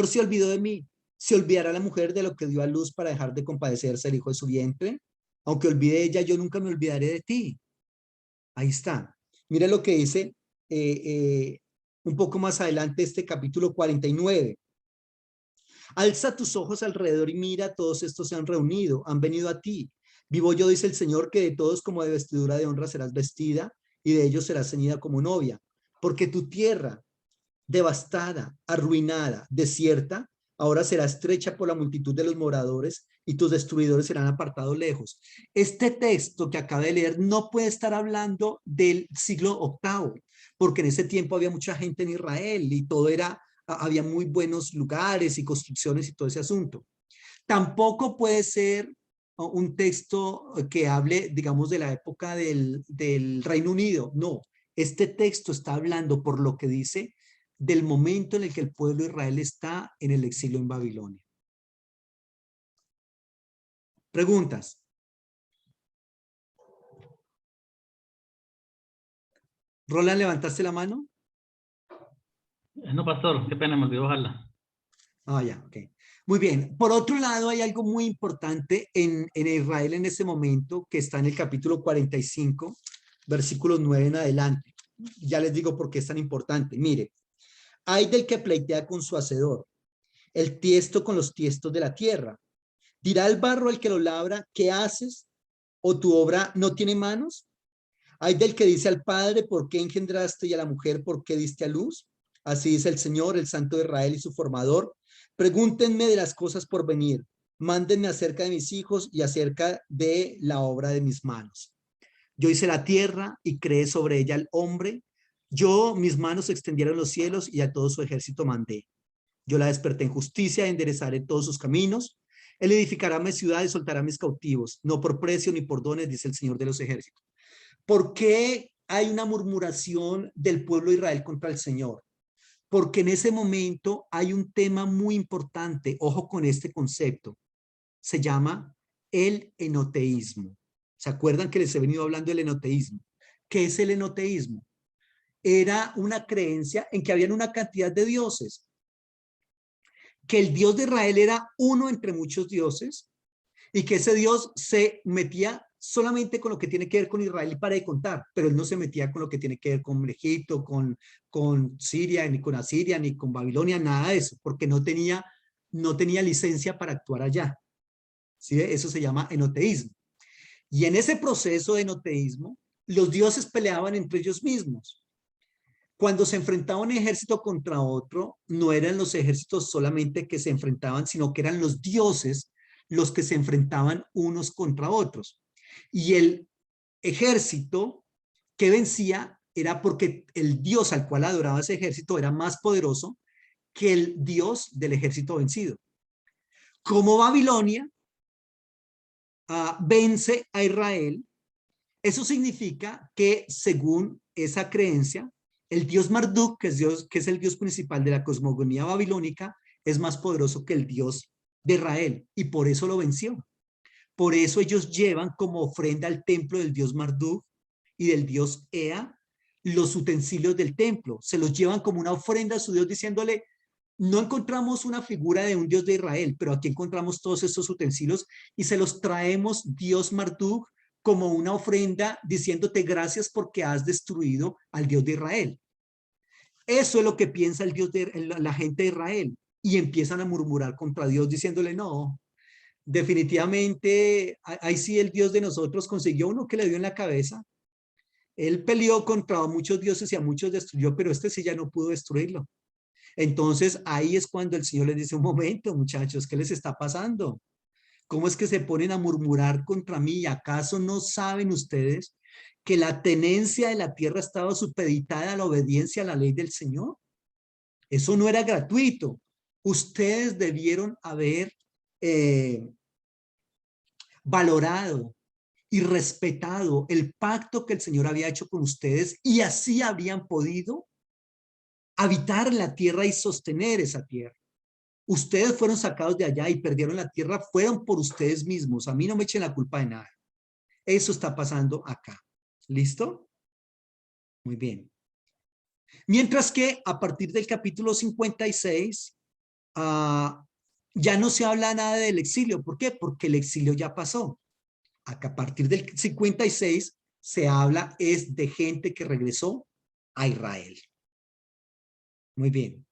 se olvidó de mí. ¿Se olvidará la mujer de lo que dio a luz para dejar de compadecerse el hijo de su vientre? Aunque olvide ella, yo nunca me olvidaré de ti. Ahí está. Mira lo que dice un poco más adelante este capítulo 49. Alza tus ojos alrededor y mira, todos estos se han reunido, han venido a ti. Vivo yo, dice el Señor, que de todos como de vestidura de honra serás vestida y de ellos serás ceñida como novia. Porque tu tierra, devastada, arruinada, desierta, ahora será estrecha por la multitud de los moradores y tus destruidores serán apartados lejos. Este texto que acaba de leer no puede estar hablando del siglo VIII, porque en ese tiempo había mucha gente en Israel y todo era, había muy buenos lugares y construcciones y todo ese asunto. Tampoco puede ser un texto que hable, digamos, de la época del Reino Unido. No, este texto está hablando, por lo que dice, del momento en el que el pueblo de Israel está en el exilio en Babilonia. Preguntas. Roland, ¿levantaste la mano? No, pastor, qué pena, me olvidó bajarla. Ah, ya, ok. Muy bien. Por otro lado, hay algo muy importante en Israel en ese momento, que está en el capítulo 45, versículos 9 en adelante. Ya les digo por qué es tan importante. Mire, hay del que pleitea con su hacedor, el tiesto con los tiestos de la tierra. Dirá el barro al que lo labra, ¿qué haces? ¿O tu obra no tiene manos? Hay del que dice al padre, ¿por qué engendraste? Y a la mujer, ¿por qué diste a luz? Así dice el Señor, el Santo de Israel y su formador. Pregúntenme de las cosas por venir. Mándenme acerca de mis hijos y acerca de la obra de mis manos. Yo hice la tierra y creé sobre ella al hombre. Yo, mis manos extendieron los cielos y a todo su ejército mandé. Yo la desperté en justicia, enderezaré todos sus caminos. Él edificará mi ciudad y soltará mis cautivos, no por precio ni por dones, dice el Señor de los ejércitos. ¿Por qué hay una murmuración del pueblo de Israel contra el Señor? Porque en ese momento hay un tema muy importante, ojo con este concepto, se llama el enoteísmo. ¿Se acuerdan que les he venido hablando del enoteísmo? ¿Qué es el enoteísmo? Era una creencia en que habían una cantidad de dioses, que el Dios de Israel era uno entre muchos dioses y que ese Dios se metía solamente con lo que tiene que ver con Israel y para de contar, pero él no se metía con lo que tiene que ver con Egipto, con Siria, ni con Asiria, ni con Babilonia, nada de eso, porque no tenía licencia para actuar allá. ¿Sí? Eso se llama enoteísmo. Y en ese proceso de enoteísmo, los dioses peleaban entre ellos mismos. Cuando se enfrentaba un ejército contra otro, no eran los ejércitos solamente que se enfrentaban, sino que eran los dioses los que se enfrentaban unos contra otros. Y el ejército que vencía era porque el dios al cual adoraba ese ejército era más poderoso que el dios del ejército vencido. Como Babilonia vence a Israel, eso significa que según esa creencia, el dios Marduk, que es el dios principal de la cosmogonía babilónica, es más poderoso que el dios de Israel y por eso lo venció. Por eso ellos llevan como ofrenda al templo del dios Marduk y del dios Ea los utensilios del templo. Se los llevan como una ofrenda a su dios diciéndole, no encontramos una figura de un dios de Israel, pero aquí encontramos todos estos utensilios y se los traemos, Dios Marduk, como una ofrenda diciéndote gracias porque has destruido al Dios de Israel. Eso es lo que piensa el Dios de la gente de Israel y empiezan a murmurar contra Dios diciéndole no, definitivamente ahí sí el Dios de nosotros consiguió uno que le dio en la cabeza. Él peleó contra muchos dioses y a muchos destruyó, pero este sí ya no pudo destruirlo. Entonces ahí es cuando el Señor les dice, un momento muchachos, ¿qué les está pasando? ¿Cómo es que se ponen a murmurar contra mí? ¿Acaso no saben ustedes que la tenencia de la tierra estaba supeditada a la obediencia a la ley del Señor? Eso no era gratuito. Ustedes debieron haber valorado y respetado el pacto que el Señor había hecho con ustedes y así habrían podido habitar la tierra y sostener esa tierra. Ustedes fueron sacados de allá y perdieron la tierra, fueron por ustedes mismos. A mí no me echen la culpa de nada. Eso está pasando acá. ¿Listo? Muy bien. Mientras que a partir del capítulo 56, ya no se habla nada del exilio. ¿Por qué? Porque el exilio ya pasó. Acá a partir del 56 se habla es de gente que regresó a Israel. Muy bien.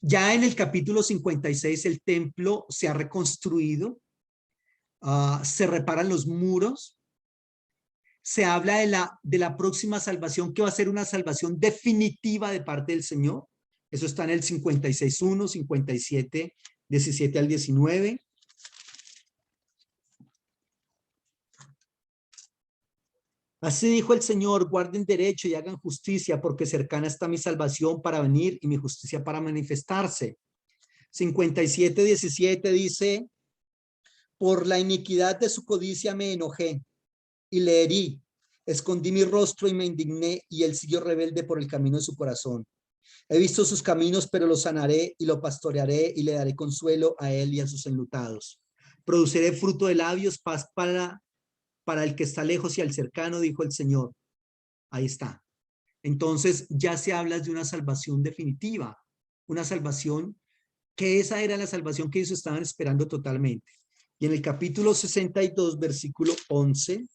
Ya en el capítulo 56 el templo se ha reconstruido, se reparan los muros, se habla de la próxima salvación que va a ser una salvación definitiva de parte del Señor. Eso está en el 56:1, 57, 17 al 19. Así dijo el Señor, guarden derecho y hagan justicia, porque cercana está mi salvación para venir y mi justicia para manifestarse. 57, 17 dice, por la iniquidad de su codicia me enojé y le herí, escondí mi rostro y me indigné, y él siguió rebelde por el camino de su corazón. He visto sus caminos, pero los sanaré y lo pastorearé y le daré consuelo a él y a sus enlutados. Produciré fruto de labios, paz para el que está lejos y al cercano, dijo el Señor. Ahí está. Entonces ya se habla de una salvación definitiva, una salvación que esa era la salvación que ellos estaban esperando totalmente. Y en el capítulo 62, versículo 11,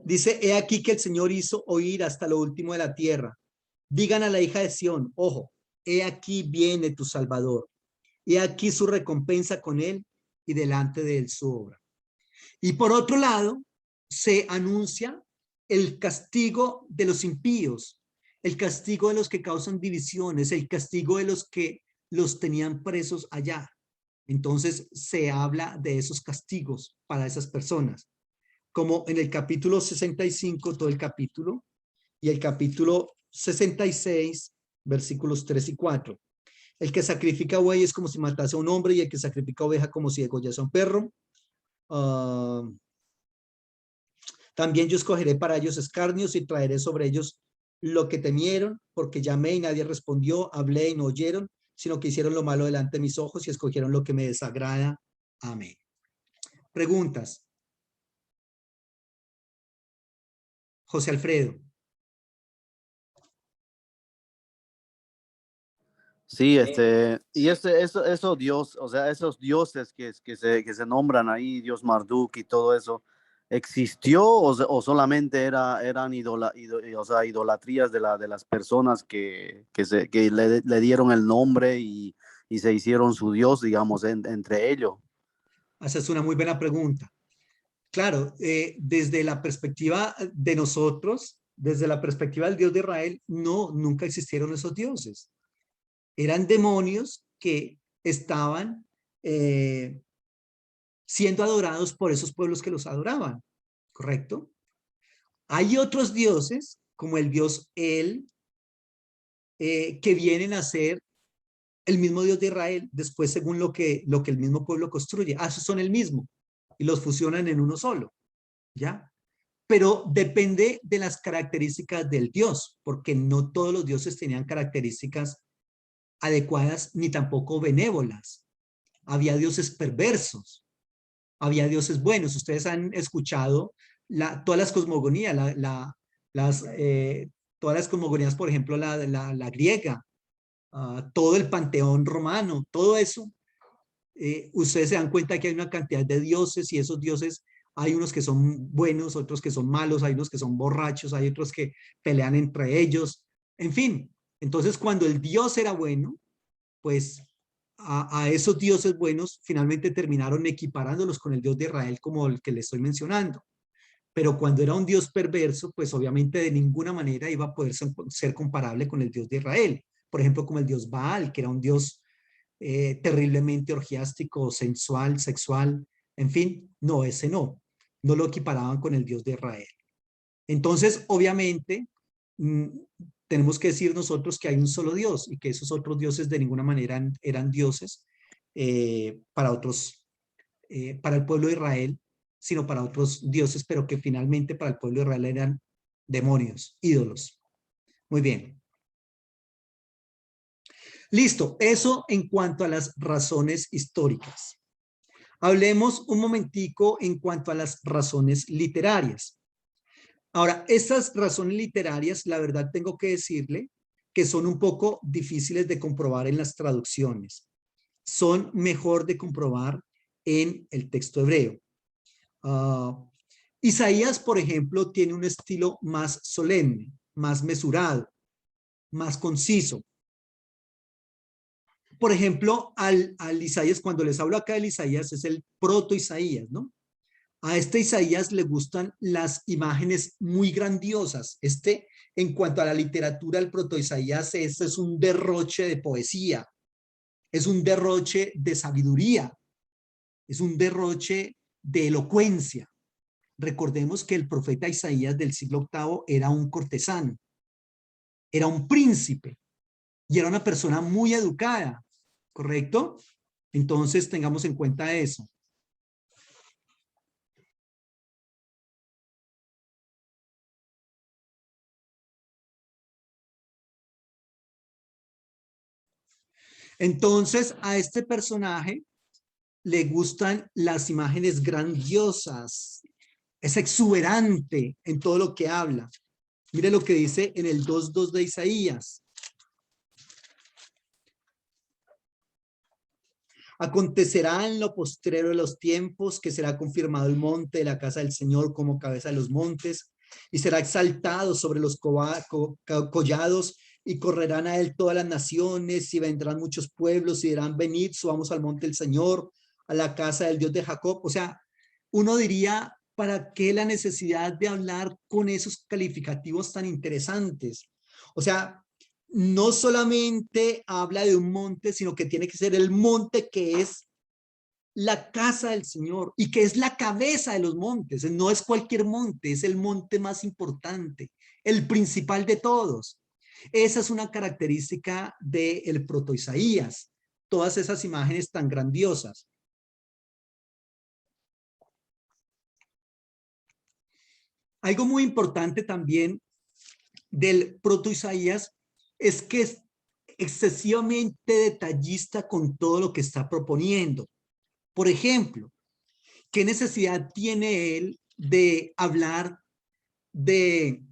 dice, he aquí que el Señor hizo oír hasta lo último de la tierra. Digan a la hija de Sión, ojo, he aquí viene tu Salvador. He aquí su recompensa con él y delante de él su obra. Y por otro lado, se anuncia el castigo de los impíos, el castigo de los que causan divisiones, el castigo de los que los tenían presos allá. Entonces se habla de esos castigos para esas personas, como en el capítulo 65, todo el capítulo, y el capítulo 66, versículos 3 y 4. El que sacrifica buey es como si matase a un hombre, y el que sacrifica oveja como si degollase a un perro. También yo escogeré para ellos escarnios y traeré sobre ellos lo que temieron, porque llamé y nadie respondió, hablé y no oyeron, sino que hicieron lo malo delante de mis ojos y escogieron lo que me desagrada. Amén. Preguntas. José Alfredo. Sí, y eso Dios, o sea, esos dioses que se nombran ahí, Dios Marduk y todo eso, ¿existió o solamente eran o sea, idolatrías de las personas que le dieron el nombre y se hicieron su Dios, digamos, entre ellos? Esa es una muy buena pregunta. Claro, desde la perspectiva de nosotros, desde la perspectiva del Dios de Israel, no, nunca existieron esos dioses. Eran demonios que estaban siendo adorados por esos pueblos que los adoraban, ¿correcto? Hay otros dioses, como el dios El, que vienen a ser el mismo Dios de Israel, después según lo que el mismo pueblo construye. Ah, esos son el mismo, y los fusionan en uno solo, ¿ya? Pero depende de las características del Dios, porque no todos los dioses tenían características adecuadas ni tampoco benévolas. Había dioses perversos, había dioses buenos. Ustedes han escuchado todas las cosmogonías, las, todas las cosmogonías, por ejemplo, la griega, todo el panteón romano, todo eso. Ustedes se dan cuenta que hay una cantidad de dioses y esos dioses, hay unos que son buenos, otros que son malos, hay unos que son borrachos, hay otros que pelean entre ellos, en fin. Entonces, cuando el Dios era bueno, pues a esos dioses buenos finalmente terminaron equiparándolos con el Dios de Israel como el que le estoy mencionando. Pero cuando era un Dios perverso, pues obviamente de ninguna manera iba a poder ser comparable con el Dios de Israel. Por ejemplo, como el Dios Baal, que era un Dios terriblemente orgiástico, sensual, sexual, en fin, no, ese no, no lo equiparaban con el Dios de Israel. Entonces, obviamente, tenemos que decir nosotros que hay un solo Dios y que esos otros dioses de ninguna manera eran dioses para otros, para el pueblo de Israel, sino para otros dioses, pero que finalmente para el pueblo de Israel eran demonios, ídolos. Muy bien. Listo, eso en cuanto a las razones históricas. Hablemos un momentico en cuanto a las razones literarias. Ahora, estas razones literarias, la verdad tengo que decirle que son un poco difíciles de comprobar en las traducciones. Son mejor de comprobar en el texto hebreo. Isaías, por ejemplo, tiene un estilo más solemne, más mesurado, más conciso. Por ejemplo, al Isaías, cuando les hablo acá del Isaías, es el proto Isaías, ¿no? A este Isaías le gustan las imágenes muy grandiosas. En cuanto a la literatura, el proto Isaías, este es un derroche de poesía, es un derroche de sabiduría, es un derroche de elocuencia. Recordemos que el profeta Isaías del siglo octavo era un cortesano, era un príncipe y era una persona muy educada, ¿correcto? Entonces tengamos en cuenta eso. Entonces a este personaje le gustan las imágenes grandiosas, es exuberante en todo lo que habla. Mire lo que dice en el 2:2 de Isaías. Acontecerá en lo postrero de los tiempos que será confirmado el monte de la casa del Señor como cabeza de los montes y será exaltado sobre los collados y correrán a él todas las naciones y vendrán muchos pueblos y dirán, venid, subamos al monte del Señor, a la casa del Dios de Jacob. O sea, uno diría, ¿para qué la necesidad de hablar con esos calificativos tan interesantes? O sea, no solamente habla de un monte, sino que tiene que ser el monte que es la casa del Señor y que es la cabeza de los montes. No es cualquier monte, es el monte más importante, el principal de todos. Esa es una característica del proto Isaías, todas esas imágenes tan grandiosas. Algo muy importante también del proto Isaías es que es excesivamente detallista con todo lo que está proponiendo. Por ejemplo, ¿qué necesidad tiene él de hablar de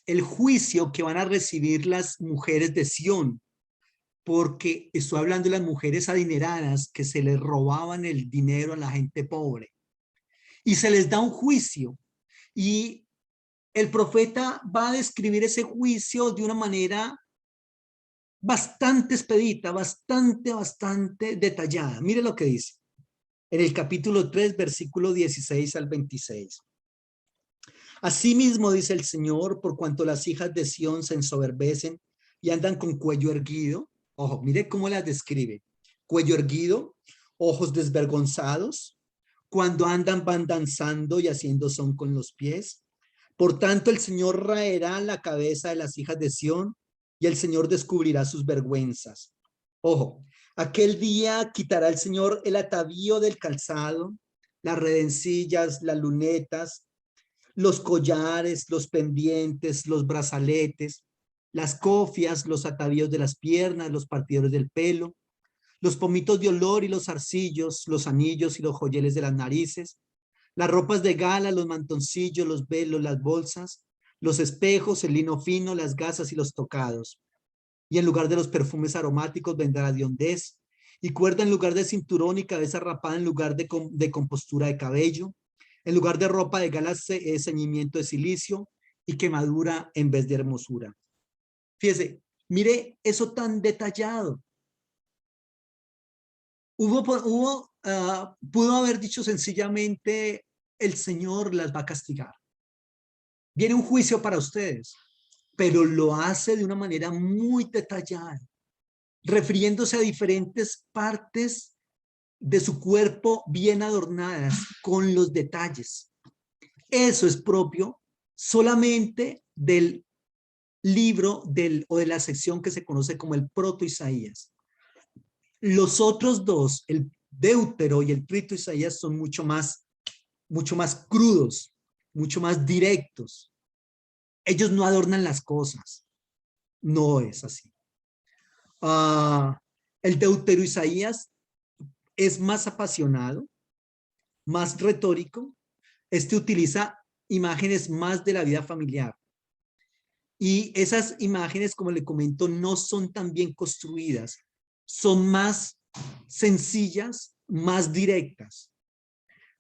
el juicio que van a recibir las mujeres de Sión? Porque estoy hablando de las mujeres adineradas que se les robaban el dinero a la gente pobre. Y se les da un juicio. Y el profeta va a describir ese juicio de una manera bastante expedita, bastante detallada. Mire lo que dice en el capítulo 3, versículo 16 al 26. Asimismo dice el Señor, por cuanto las hijas de Sión se ensoberbecen y andan con cuello erguido. Ojo, mire cómo las describe. Cuello erguido, ojos desvergonzados, cuando andan van danzando y haciendo son con los pies. Por tanto, el Señor raerá la cabeza de las hijas de Sión y el Señor descubrirá sus vergüenzas. Ojo, aquel día quitará el Señor el atavío del calzado, las redencillas, las lunetas, los collares, los pendientes, los brazaletes, las cofias, los atavíos de las piernas, los partidores del pelo, los pomitos de olor y los zarcillos, los anillos y los joyeles de las narices, las ropas de gala, los mantoncillos, los velos, las bolsas, los espejos, el lino fino, las gasas y los tocados. Y en lugar de los perfumes aromáticos vendrá de hondez, y cuerda en lugar de cinturón y cabeza rapada en lugar de compostura de cabello, en lugar de ropa de gala ceñimiento de silicio y quemadura en vez de hermosura. Fíjese, mire eso tan detallado. Pudo haber dicho sencillamente, el Señor las va a castigar. Viene un juicio para ustedes, pero lo hace de una manera muy detallada, refiriéndose a diferentes partes de su cuerpo bien adornadas con los detalles. Eso es propio solamente del libro o de la sección que se conoce como el proto Isaías. Los otros dos, el Deutero y el Trito Isaías, son mucho más crudos, mucho más directos. Ellos no adornan las cosas. No es así. El Deutero Isaías es más apasionado, más retórico. Este utiliza imágenes más de la vida familiar. Y esas imágenes, como le comento, no son tan bien construidas. Son más sencillas, más directas.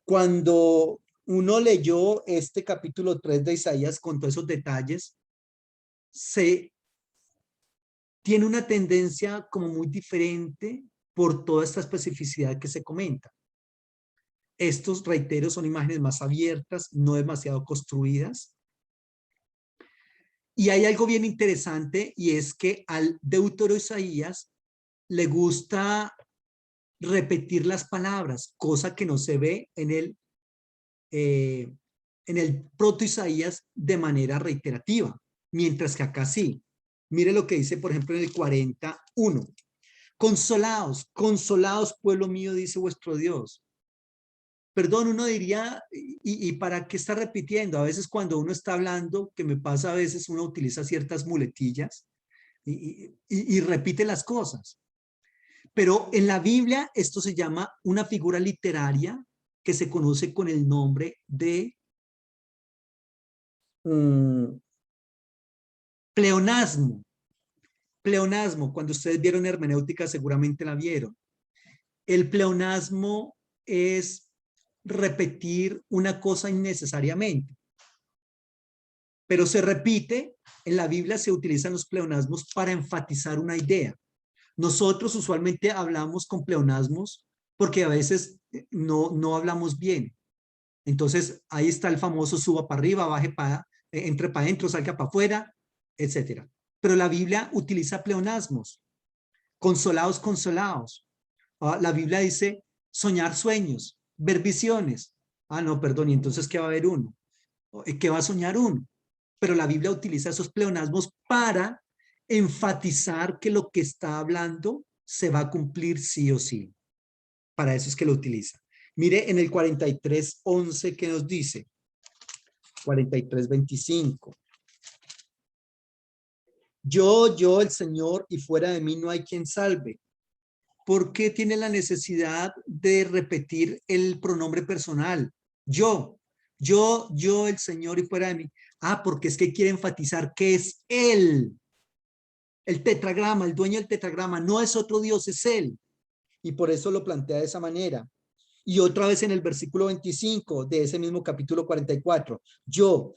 Cuando uno leyó este capítulo 3 de Isaías con todos esos detalles, se tiene una tendencia como muy diferente por toda esta especificidad que se comenta. Estos, reitero, son imágenes más abiertas, no demasiado construidas. Y hay algo bien interesante, y es que al Deutero Isaías le gusta repetir las palabras, cosa que no se ve en el proto Isaías de manera reiterativa, mientras que acá sí. Mire lo que dice, por ejemplo, en el 41. Consolaos, consolaos, pueblo mío, dice vuestro Dios. Perdón, uno diría, ¿y para qué está repitiendo? A veces cuando uno está hablando, que me pasa a veces, uno utiliza ciertas muletillas y repite las cosas. Pero en la Biblia esto se llama una figura literaria que se conoce con el nombre de pleonasmo. Pleonasmo, cuando ustedes vieron hermenéutica seguramente la vieron. El pleonasmo es repetir una cosa innecesariamente, pero se repite. En la Biblia se utilizan los pleonasmos para enfatizar una idea. Nosotros usualmente hablamos con pleonasmos porque a veces no hablamos bien. Entonces ahí está el famoso suba para arriba, baje para, entre para adentro, salga para afuera, etcétera. Pero la Biblia utiliza pleonasmos. Consolaos, consolaos. La Biblia dice soñar sueños, ver visiones. No, perdón, y entonces ¿qué va a haber uno? ¿Qué va a soñar uno? Pero la Biblia utiliza esos pleonasmos para enfatizar que lo que está hablando se va a cumplir sí o sí. Para eso es que lo utiliza. Mire en el 43:11 que nos dice, 43:25. Yo, el Señor, y fuera de mí no hay quien salve. ¿Por qué tiene la necesidad de repetir el pronombre personal? Yo, el Señor, y fuera de mí. Porque es que quiere enfatizar que es Él. El tetragrama, el dueño del tetragrama, no es otro Dios, es Él. Y por eso lo plantea de esa manera. Y otra vez en el versículo 25 de ese mismo capítulo 44. Yo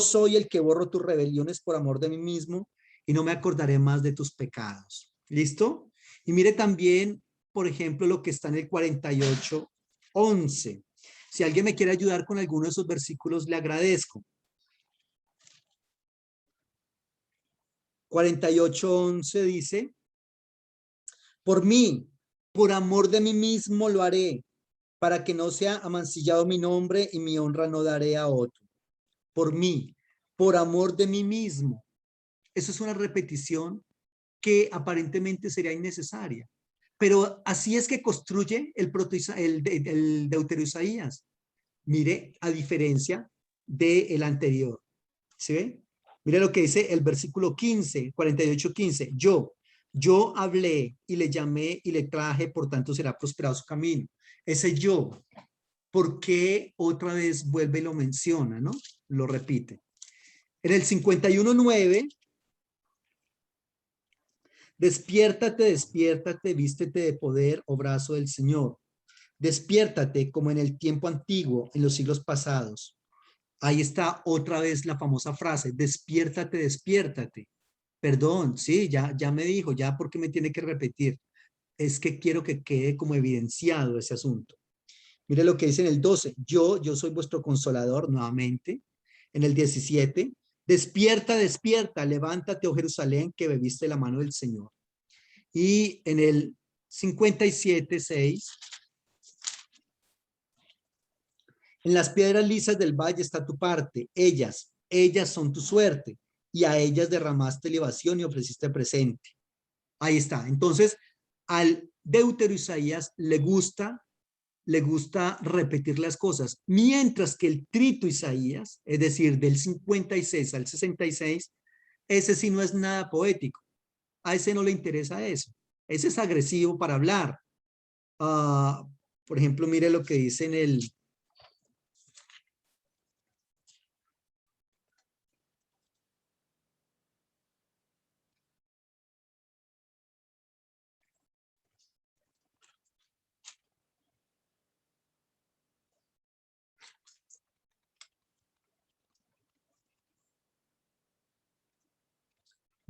soy el que borro tus rebeliones por amor de mí mismo y no me acordaré más de tus pecados. ¿Listo? Y mire también, por ejemplo, lo que está en el 48:11. Si alguien me quiere ayudar con alguno de esos versículos, le agradezco. 48:11 dice, por mí, por amor de mí mismo lo haré, para que no sea amancillado mi nombre y mi honra no daré a otro. Por mí, por amor de mí mismo. Eso es una repetición que aparentemente sería innecesaria. Pero así es que construye el Deutero Isaías. Mire, a diferencia del anterior. ¿Sí ve? Mire lo que dice el versículo 15, 48:15. Yo hablé y le llamé y le traje, por tanto será prosperado su camino. Ese yo, ¿por qué otra vez vuelve y lo menciona, no? Lo repite. En el 51:9, despiértate, despiértate, vístete de poder, oh brazo del Señor. Despiértate como en el tiempo antiguo, en los siglos pasados. Ahí está otra vez la famosa frase, despiértate, despiértate. Perdón, sí, ya me dijo, ya porque me tiene que repetir. Es que quiero que quede como evidenciado ese asunto. Mire lo que dice en el 12, yo soy vuestro consolador nuevamente. En el 17, despierta, despierta, levántate, oh Jerusalén, que bebiste la mano del Señor. Y en el 57:6, en las piedras lisas del valle está tu parte, ellas son tu suerte, y a ellas derramaste libación y ofreciste presente. Ahí está. Entonces, al Deutero Isaías le gusta repetir las cosas, mientras que el Trito Isaías, es decir, del 56 al 66, ese sí no es nada poético. A ese no le interesa eso. Ese es agresivo para hablar. Por ejemplo, mire lo que dice en el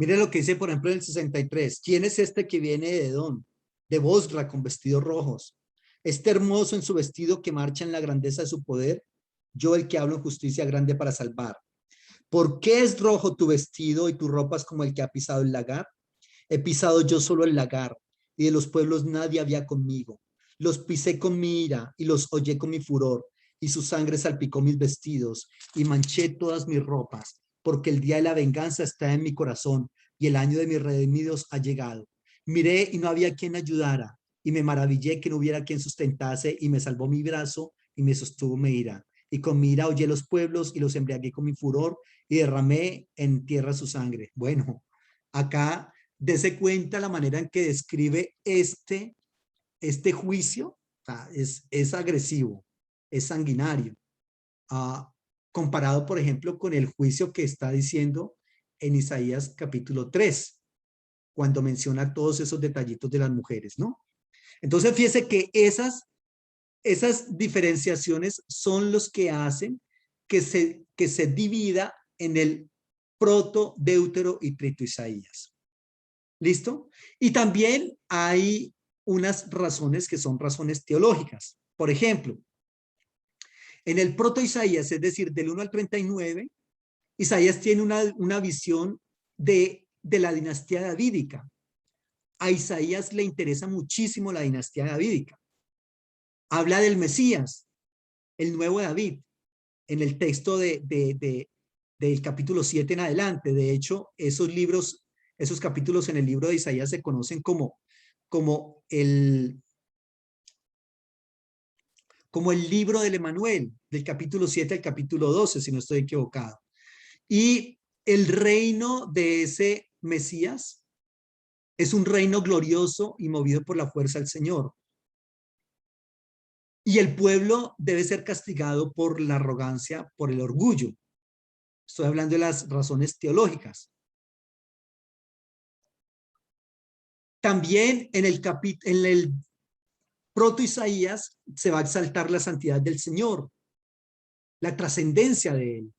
Mire lo que dice, por ejemplo, en el 63. ¿Quién es este que viene de Edom, de Bosra, con vestidos rojos? Este hermoso en su vestido que marcha en la grandeza de su poder. Yo, el que hablo en justicia grande para salvar. ¿Por qué es rojo tu vestido y tus ropas como el que ha pisado el lagar? He pisado yo solo el lagar, y de los pueblos nadie había conmigo. Los pisé con mi ira y los hollé con mi furor, y su sangre salpicó mis vestidos y manché todas mis ropas, porque el día de la venganza está en mi corazón y el año de mis redimidos ha llegado. Miré y no había quien ayudara, y me maravillé que no hubiera quien sustentase, y me salvó mi brazo y me sostuvo mi ira. Y con mi ira hollé los pueblos y los embriagué con mi furor y derramé en tierra su sangre. Bueno, acá dese cuenta la manera en que describe este juicio. O sea, es agresivo, es sanguinario, comparado, por ejemplo, con el juicio que está diciendo en Isaías capítulo 3, cuando menciona todos esos detallitos de las mujeres, ¿no? Entonces, fíjese que esas diferenciaciones son los que hacen que se divida en el proto, deutero y trito Isaías. ¿Listo? Y también hay unas razones que son razones teológicas. Por ejemplo, en el proto Isaías, es decir, del 1 al 39, Isaías tiene una visión de la dinastía davídica. A Isaías le interesa muchísimo la dinastía davídica. Habla del Mesías, el nuevo David, en el texto del capítulo 7 en adelante. De hecho, esos capítulos en el libro de Isaías se conocen como el libro del Emanuel, del capítulo 7 al capítulo 12, si no estoy equivocado. Y el reino de ese Mesías es un reino glorioso y movido por la fuerza del Señor. Y el pueblo debe ser castigado por la arrogancia, por el orgullo. Estoy hablando de las razones teológicas. También en el proto Isaías se va a exaltar la santidad del Señor, la trascendencia de él.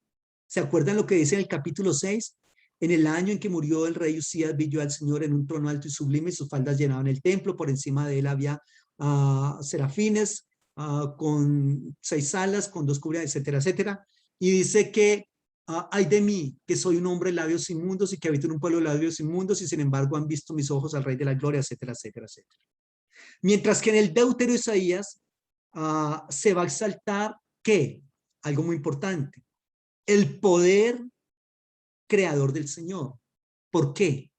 ¿Se acuerdan lo que dice en el capítulo 6? En el año en que murió el rey Usías, vi yo al Señor en un trono alto y sublime, y sus faldas llenaban el templo. Por encima de él había serafines con 6 alas, con 2 cubiertas, etcétera, etcétera. Y dice que ay de mí, que soy un hombre de labios inmundos y que habito en un pueblo de labios inmundos, y sin embargo han visto mis ojos al Rey de la Gloria, etcétera, etcétera, etcétera. Mientras que en el deutero Isaías se va a exaltar, ¿qué? Algo muy importante. El poder creador del Señor. ¿Por qué?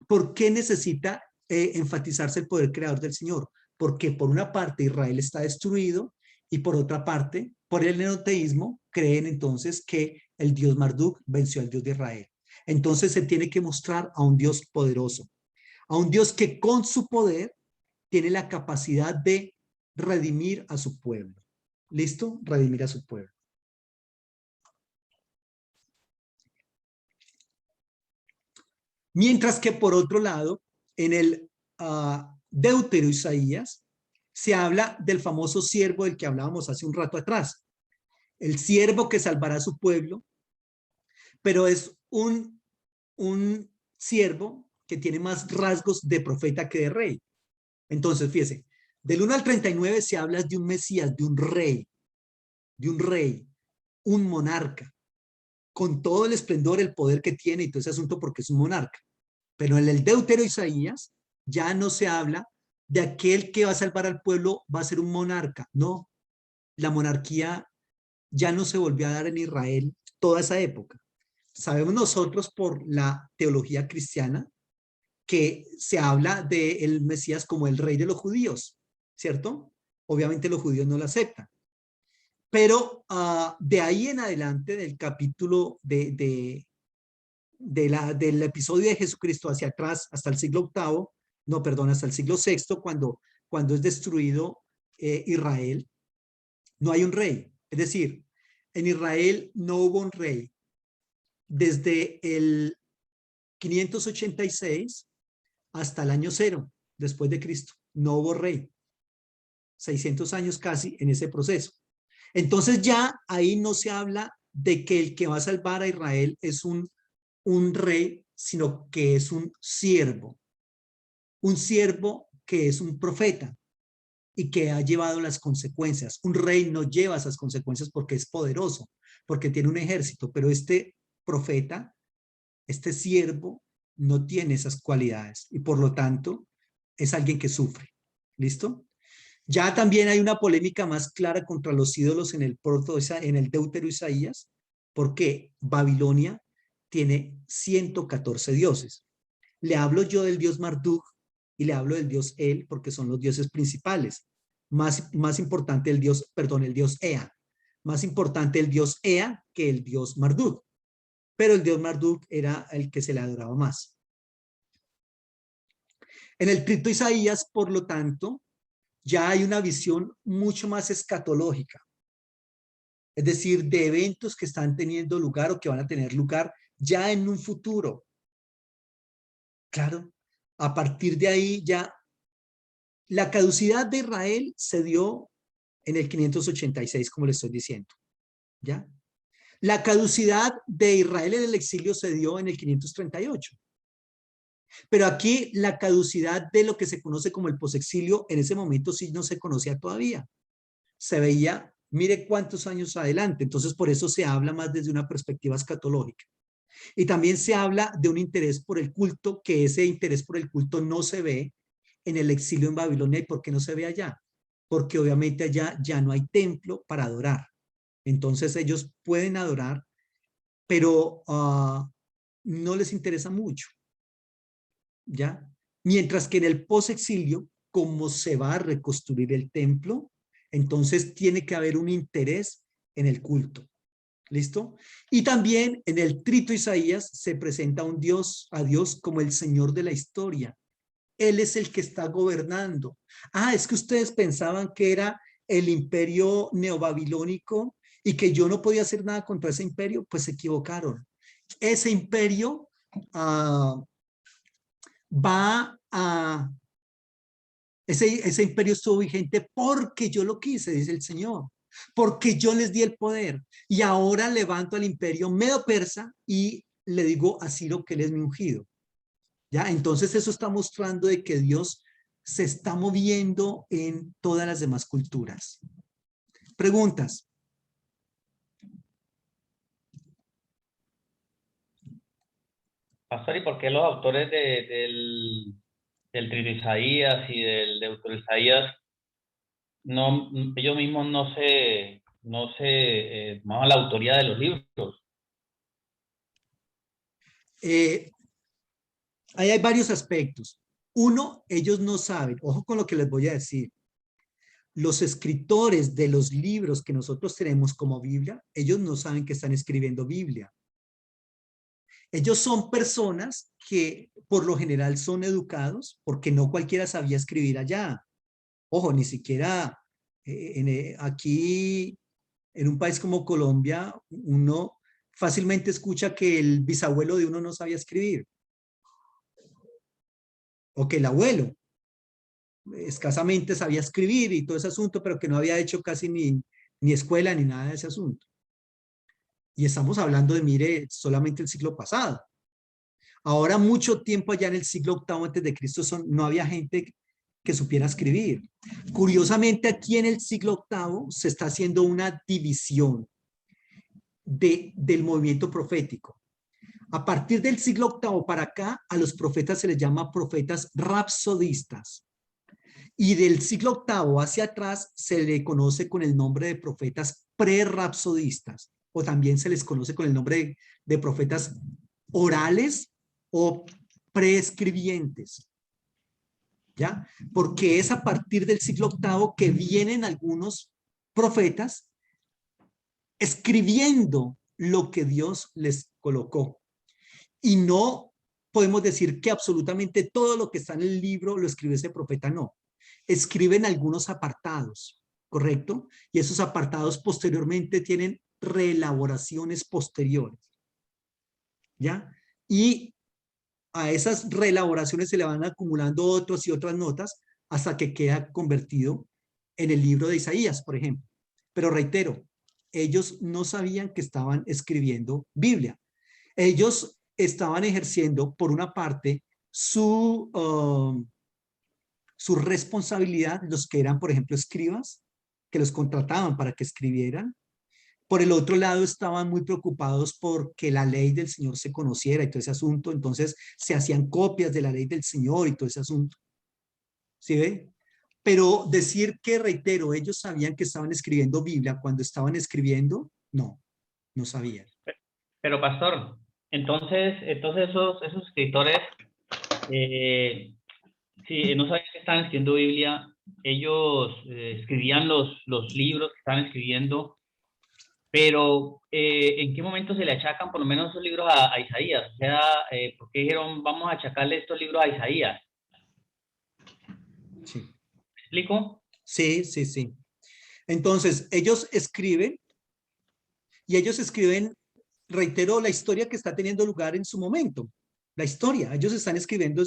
¿Por qué necesita enfatizarse el poder creador del Señor? Porque por una parte Israel está destruido y por otra parte, por el enoteísmo, creen entonces que el Dios Marduk venció al Dios de Israel. Entonces se tiene que mostrar a un Dios poderoso, a un Dios que con su poder tiene la capacidad de redimir a su pueblo. ¿Listo? Redimir a su pueblo. Mientras que por otro lado, en el deutero Isaías, se habla del famoso siervo del que hablábamos hace un rato atrás. El siervo que salvará a su pueblo, pero es un siervo que tiene más rasgos de profeta que de rey. Entonces, fíjese, del 1 al 39 se habla de un Mesías, de un rey, un monarca, con todo el esplendor, el poder que tiene y todo ese asunto porque es un monarca. Pero en el deutero Isaías ya no se habla de aquel que va a salvar al pueblo, va a ser un monarca. No, la monarquía ya no se volvió a dar en Israel toda esa época. Sabemos nosotros por la teología cristiana que se habla del Mesías como el rey de los judíos, ¿cierto? Obviamente los judíos no lo aceptan. Pero de ahí en adelante, del capítulo del episodio de Jesucristo hacia atrás, hasta el siglo VIII, no, perdón, hasta el siglo VI, cuando es destruido Israel, no hay un rey. Es decir, en Israel no hubo un rey desde el 586 hasta el año 0 después de Cristo. No hubo rey. 600 años casi en ese proceso. Entonces ya ahí no se habla de que el que va a salvar a Israel es un rey, sino que es un siervo que es un profeta y que ha llevado las consecuencias. Un rey no lleva esas consecuencias porque es poderoso, porque tiene un ejército, pero este profeta, este siervo, no tiene esas cualidades y por lo tanto es alguien que sufre. ¿Listo? Ya también hay una polémica más clara contra los ídolos en el Deutero Isaías, porque Babilonia tiene 114 dioses. Le hablo yo del dios Marduk y le hablo del dios El, porque son los dioses principales. Más importante el dios Ea. Más importante el dios Ea que el dios Marduk. Pero el dios Marduk era el que se le adoraba más. En el Trito Isaías, por lo tanto, ya hay una visión mucho más escatológica. Es decir, de eventos que están teniendo lugar o que van a tener lugar ya en un futuro. Claro, a partir de ahí ya la caducidad de Israel se dio en el 586, como le estoy diciendo. ¿Ya? La caducidad de Israel en el exilio se dio en el 538. Pero aquí la caducidad de lo que se conoce como el posexilio, en ese momento sí no se conocía todavía. Se veía, mire cuántos años adelante. Entonces, por eso se habla más desde una perspectiva escatológica. Y también se habla de un interés por el culto, que ese interés por el culto no se ve en el exilio en Babilonia. ¿Y por qué no se ve allá? Porque obviamente allá ya no hay templo para adorar. Entonces ellos pueden adorar, pero no les interesa mucho. ¿Ya? Mientras que en el posexilio, como se va a reconstruir el templo, entonces tiene que haber un interés en el culto. ¿Listo? Y también en el Trito Isaías se presenta a Dios como el Señor de la historia. Él es el que está gobernando. Ah, es que ustedes pensaban que era el imperio neobabilónico y que yo no podía hacer nada contra ese imperio, pues se equivocaron. Ese imperio ese imperio estuvo vigente porque yo lo quise, dice el Señor, porque yo les di el poder y ahora levanto al imperio medo-persa y le digo a Ciro que él es mi ungido. ¿Ya? Entonces eso está mostrando de que Dios se está moviendo en todas las demás culturas. Preguntas. Pastor, ¿y por qué los autores del Trito Isaías y del Deutero Isaías no, ellos mismos no se tomaban la autoría de los libros? Ahí hay varios aspectos. Uno, ellos no saben, ojo con lo que les voy a decir. Los escritores de los libros que nosotros tenemos como Biblia, ellos no saben que están escribiendo Biblia. Ellos son personas que por lo general son educados porque no cualquiera sabía escribir allá. Ojo, ni siquiera aquí en un país como Colombia, uno fácilmente escucha que el bisabuelo de uno no sabía escribir. O que el abuelo escasamente sabía escribir y todo ese asunto, pero que no había hecho casi ni escuela ni nada de ese asunto. Y estamos hablando de, mire, solamente el siglo pasado. Ahora, mucho tiempo allá en el siglo VIII antes de Cristo, no había gente que supiera escribir. Curiosamente, aquí en el siglo VIII se está haciendo una división del movimiento profético. A partir del siglo VIII para acá, a los profetas se les llama profetas rapsodistas. Y del siglo VIII hacia atrás se le conoce con el nombre de profetas prerrapsodistas, o también se les conoce con el nombre de profetas orales o preescribientes. ¿Ya? Porque es a partir del siglo VIII que vienen algunos profetas escribiendo lo que Dios les colocó. Y no podemos decir que absolutamente todo lo que está en el libro lo escribe ese profeta, no. Escriben algunos apartados, ¿correcto? Y esos apartados posteriormente tienen reelaboraciones posteriores, ¿ya? Y a esas reelaboraciones se le van acumulando otros y otras notas hasta que queda convertido en el libro de Isaías, por ejemplo. Pero reitero, ellos no sabían que estaban escribiendo Biblia. Ellos estaban ejerciendo, por una parte, su responsabilidad, los que eran, por ejemplo, escribas, que los contrataban para que escribieran. Por el otro lado, estaban muy preocupados porque la ley del Señor se conociera y todo ese asunto. Entonces, se hacían copias de la ley del Señor y todo ese asunto. ¿Sí ve? Pero decir que, reitero, ellos sabían que estaban escribiendo Biblia cuando estaban escribiendo, no, no sabían. Pero pastor, entonces esos escritores, si no sabían que estaban escribiendo Biblia, ellos escribían los libros que estaban escribiendo, pero ¿en qué momento se le achacan por lo menos esos libros a Isaías? O sea, ¿por qué dijeron vamos a achacarle estos libros a Isaías? Sí. ¿Me explico? Sí, sí, sí. Entonces, ellos escriben, y ellos escriben, reitero, la historia que está teniendo lugar en su momento. La historia, ellos están escribiendo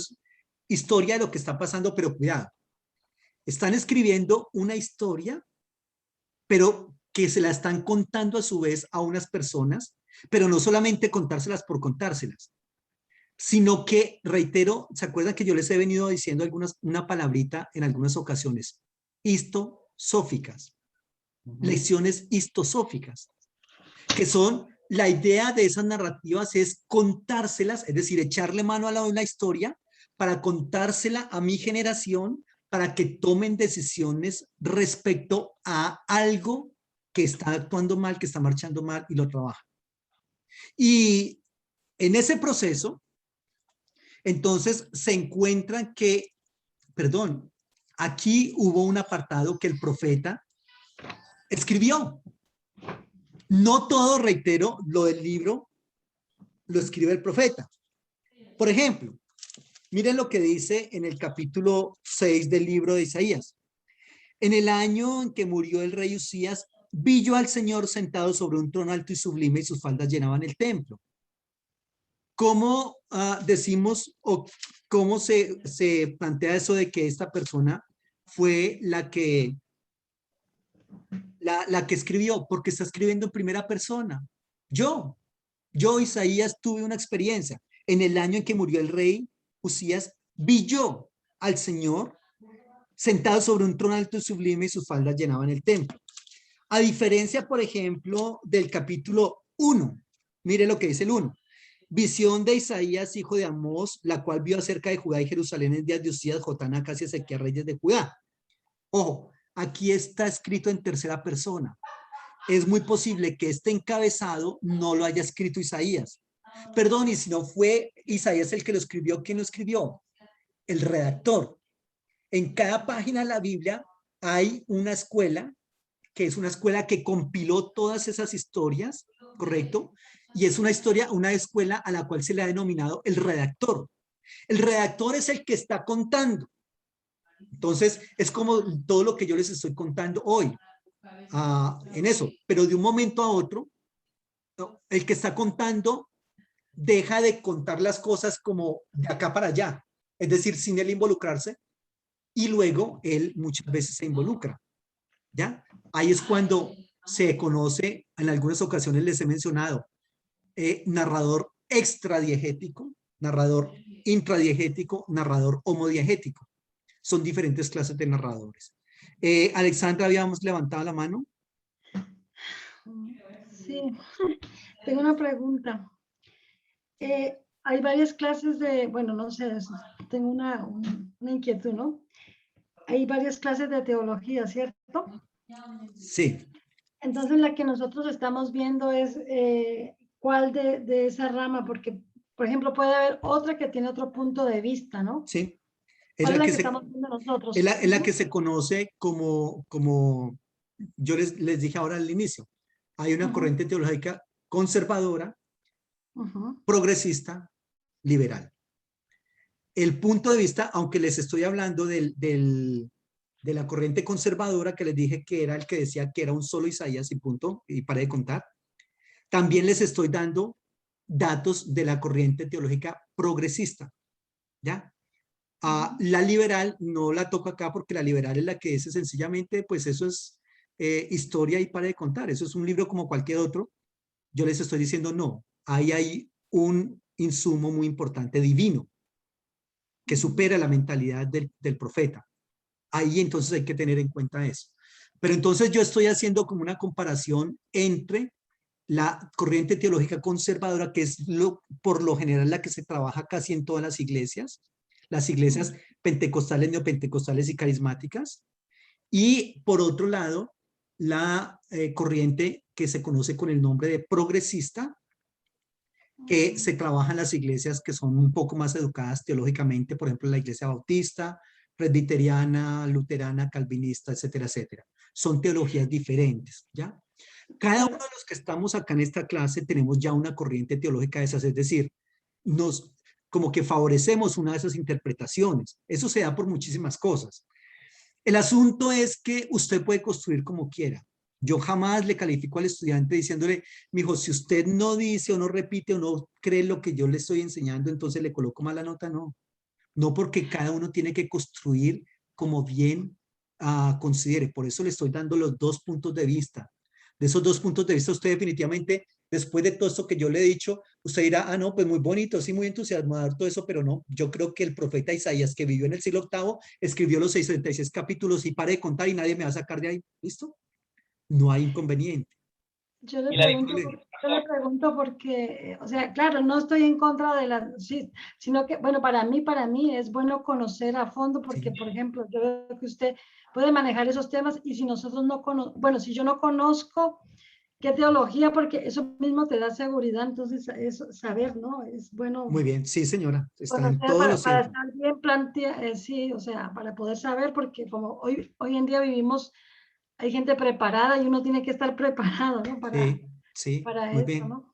historia de lo que está pasando, pero cuidado. Están escribiendo una historia, pero que se la están contando a su vez a unas personas, pero no solamente contárselas por contárselas, sino que, reitero, ¿se acuerdan que yo les he venido diciendo una palabrita en algunas ocasiones? Histosóficas, lecciones histosóficas, que son, la idea de esas narrativas es contárselas, es decir, echarle mano a una historia para contársela a mi generación, para que tomen decisiones respecto a algo que está actuando mal, que está marchando mal y lo trabajan. Y en ese proceso, entonces se encuentran que, perdón, aquí hubo un apartado que el profeta escribió. No todo, reitero, lo del libro lo escribe el profeta. Por ejemplo, miren lo que dice en el capítulo 6 del libro de Isaías. En el año en que murió el rey Usías, vi yo al Señor sentado sobre un trono alto y sublime y sus faldas llenaban el templo. ¿Cómo decimos o cómo se plantea eso de que esta persona fue la que escribió? Porque está escribiendo en primera persona. Yo, Isaías, tuve una experiencia. En el año en que murió el rey Usías, vi yo al Señor sentado sobre un trono alto y sublime y sus faldas llenaban el templo. A diferencia, por ejemplo, del capítulo 1. Mire lo que dice el 1. Visión de Isaías, hijo de Amós, la cual vio acerca de Judá y Jerusalén en días de Usías, Jotán, Acaz y Ezequías, reyes de Judá. Ojo, aquí está escrito en tercera persona. Es muy posible que este encabezado no lo haya escrito Isaías. Perdón, y si no fue Isaías el que lo escribió, ¿quién lo escribió? El redactor. En cada página de la Biblia hay una escuela, que es una escuela que compiló todas esas historias, ¿correcto? Y es una escuela a la cual se le ha denominado el redactor. El redactor es el que está contando. Entonces, es como todo lo que yo les estoy contando hoy. En eso, pero de un momento a otro, el que está contando deja de contar las cosas como de acá para allá, es decir, sin él involucrarse, y luego él muchas veces se involucra, ¿ya? Ahí es cuando se conoce, en algunas ocasiones les he mencionado, narrador extradiegético, narrador intradiegético, narrador homodiegético. Son diferentes clases de narradores. Alexandra, habíamos levantado la mano. Sí, tengo una pregunta. Hay varias clases de, bueno, no sé, tengo una inquietud, ¿no? Hay varias clases de teología, ¿cierto? Sí. Entonces, la que nosotros estamos viendo es cuál de esa rama, porque, por ejemplo, puede haber otra que tiene otro punto de vista, ¿no? Sí. ¿Cuál es la que estamos viendo nosotros? Es la que se conoce como yo les dije ahora al inicio. Hay una corriente teológica conservadora, progresista, liberal. El punto de vista, aunque les estoy hablando de la corriente conservadora que les dije que era el que decía que era un solo Isaías y punto, y paré de contar, también les estoy dando datos de la corriente teológica progresista, ¿ya? La liberal no la toco acá porque la liberal es la que dice sencillamente, pues eso es historia y para de contar, eso es un libro como cualquier otro. Yo les estoy diciendo no, ahí hay un insumo muy importante divino, que supera la mentalidad del profeta. Ahí entonces hay que tener en cuenta eso. Pero entonces yo estoy haciendo como una comparación entre la corriente teológica conservadora, que es por lo general la que se trabaja casi en todas las iglesias pentecostales, neopentecostales y carismáticas, y por otro lado, la corriente que se conoce con el nombre de progresista, que se trabaja en las iglesias que son un poco más educadas teológicamente, por ejemplo, la iglesia bautista, presbiteriana, luterana, calvinista, etcétera, etcétera. Son teologías diferentes, ¿ya? Cada uno de los que estamos acá en esta clase tenemos ya una corriente teológica de esas, es decir, nos como que favorecemos una de esas interpretaciones. Eso se da por muchísimas cosas. El asunto es que usted puede construir como quiera. Yo jamás le califico al estudiante diciéndole, mijo, si usted no dice o no repite o no cree lo que yo le estoy enseñando, entonces le coloco mala nota. No, no, porque cada uno tiene que construir como bien considere. Por eso le estoy dando los dos puntos de vista. De esos dos puntos de vista, usted definitivamente, después de todo esto que yo le he dicho, usted dirá, ah, no, pues muy bonito, sí, muy entusiasmador todo eso, pero no, yo creo que el profeta Isaías, que vivió en el siglo VIII, escribió los 66 capítulos y pare de contar y nadie me va a sacar de ahí. ¿Listo? No hay inconveniente. Yo le pregunto porque, o sea, claro, no estoy en contra de la, sí, sino que, bueno, para mí es bueno conocer a fondo porque, Sí. por ejemplo, yo veo que usted puede manejar esos temas y si nosotros no conocemos, bueno, si yo no conozco qué teología, porque eso mismo te da seguridad, entonces eso, saber, ¿no? Es bueno Muy bien, sí, señora, está en conocer todo lo para cierto. estar bien planteado, sí, o sea, para poder saber, porque como hoy en día vivimos, hay gente preparada y uno tiene que estar preparado, ¿no? Sí, sí, Para muy eso, bien. ¿no?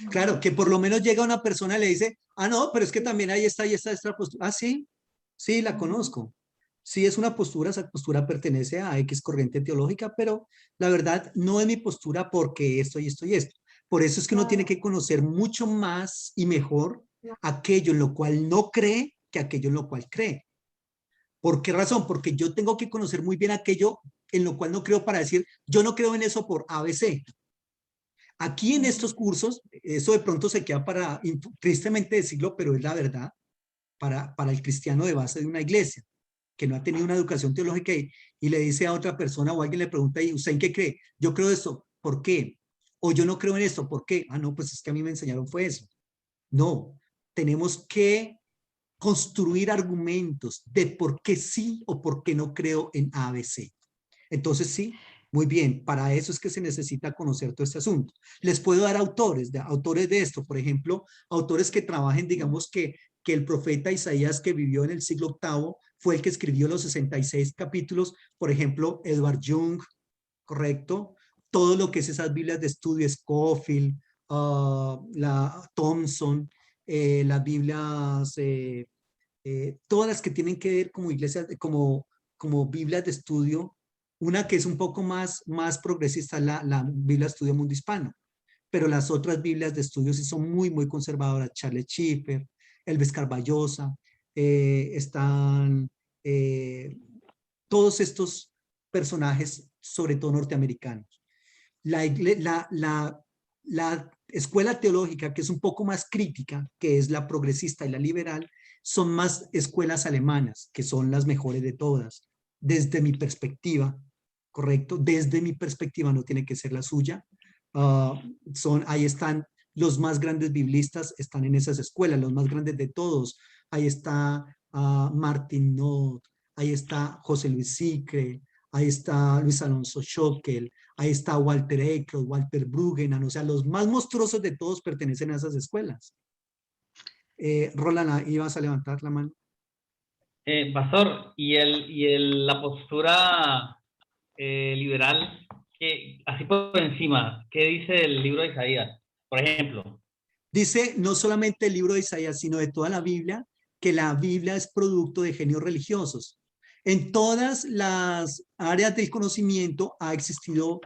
Claro, que por lo menos llega una persona y le dice, ah, no, pero es que también ahí está esta postura. Ah, sí, sí, la conozco. Sí, es una postura, esa postura pertenece a X corriente teológica, pero la verdad no es mi postura porque esto y esto y esto. Por eso es que uno tiene que conocer mucho más y mejor aquello en lo cual no cree que aquello en lo cual cree. ¿Por qué razón? Porque yo tengo que conocer muy bien aquello en lo cual no creo para decir, yo no creo en eso por ABC. Aquí en estos cursos, eso de pronto se queda para, tristemente decirlo, pero es la verdad, para el cristiano de base de una iglesia, que no ha tenido una educación teológica y le dice a otra persona o alguien le pregunta, ¿y usted en qué cree? Yo creo esto, ¿por qué? O yo no creo en esto, ¿por qué? Ah, no, pues es que a mí me enseñaron fue eso. No, tenemos que construir argumentos de por qué sí o por qué no creo en ABC. Entonces sí, muy bien, para eso es que se necesita conocer todo este asunto. Les puedo dar autores de esto, por ejemplo, autores que trabajen, digamos que el profeta Isaías que vivió en el siglo VIII fue el que escribió los 66 capítulos, por ejemplo, Edward Young, ¿correcto? Todo lo que es esas Biblias de estudio, Scofield, la Thompson, las Biblias, todas las que tienen que ver como iglesias, como Biblias de estudio, una que es un poco más progresista, la Biblia de Estudio Mundo Hispano, pero las otras Biblias de estudio sí son muy conservadoras, Charles Schiffer, Elvis Carballosa, están todos estos personajes, sobre todo norteamericanos. La escuela teológica, que es un poco más crítica, que es la progresista y la liberal, son más escuelas alemanas, que son las mejores de todas, desde mi perspectiva, ¿correcto? Desde mi perspectiva, no tiene que ser la suya. Ahí están los más grandes biblistas, están en esas escuelas, los más grandes de todos. Ahí está Martin Knott, ahí está José Luis Sicre, ahí está Luis Alonso Schockel, ahí está Walter Eckroth, Walter Brueggemann, o sea, los más monstruosos de todos pertenecen a esas escuelas. Roland, ¿ibas a levantar la mano? Pastor, la postura liberal, que así por encima, ¿qué dice el libro de Isaías? Por ejemplo. Dice no solamente el libro de Isaías, sino de toda la Biblia, que la Biblia es producto de genios religiosos. En todas las áreas del conocimiento ha existido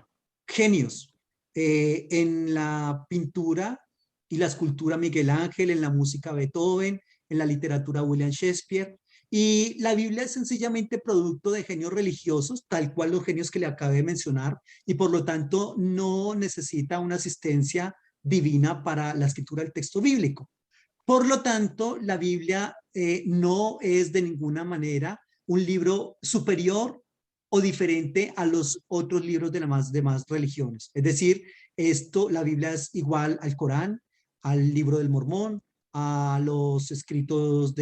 genios. En la pintura y la escultura Miguel Ángel, en la música Beethoven, en la literatura William Shakespeare. Y la Biblia es sencillamente producto de genios religiosos, tal cual los genios que le acabé de mencionar, y por lo tanto no necesita una asistencia divina para la escritura del texto bíblico. Por lo tanto, la Biblia no es de ninguna manera un libro superior o diferente a los otros libros de las demás religiones. Es decir, la Biblia es igual al Corán, al libro del Mormón, a los escritos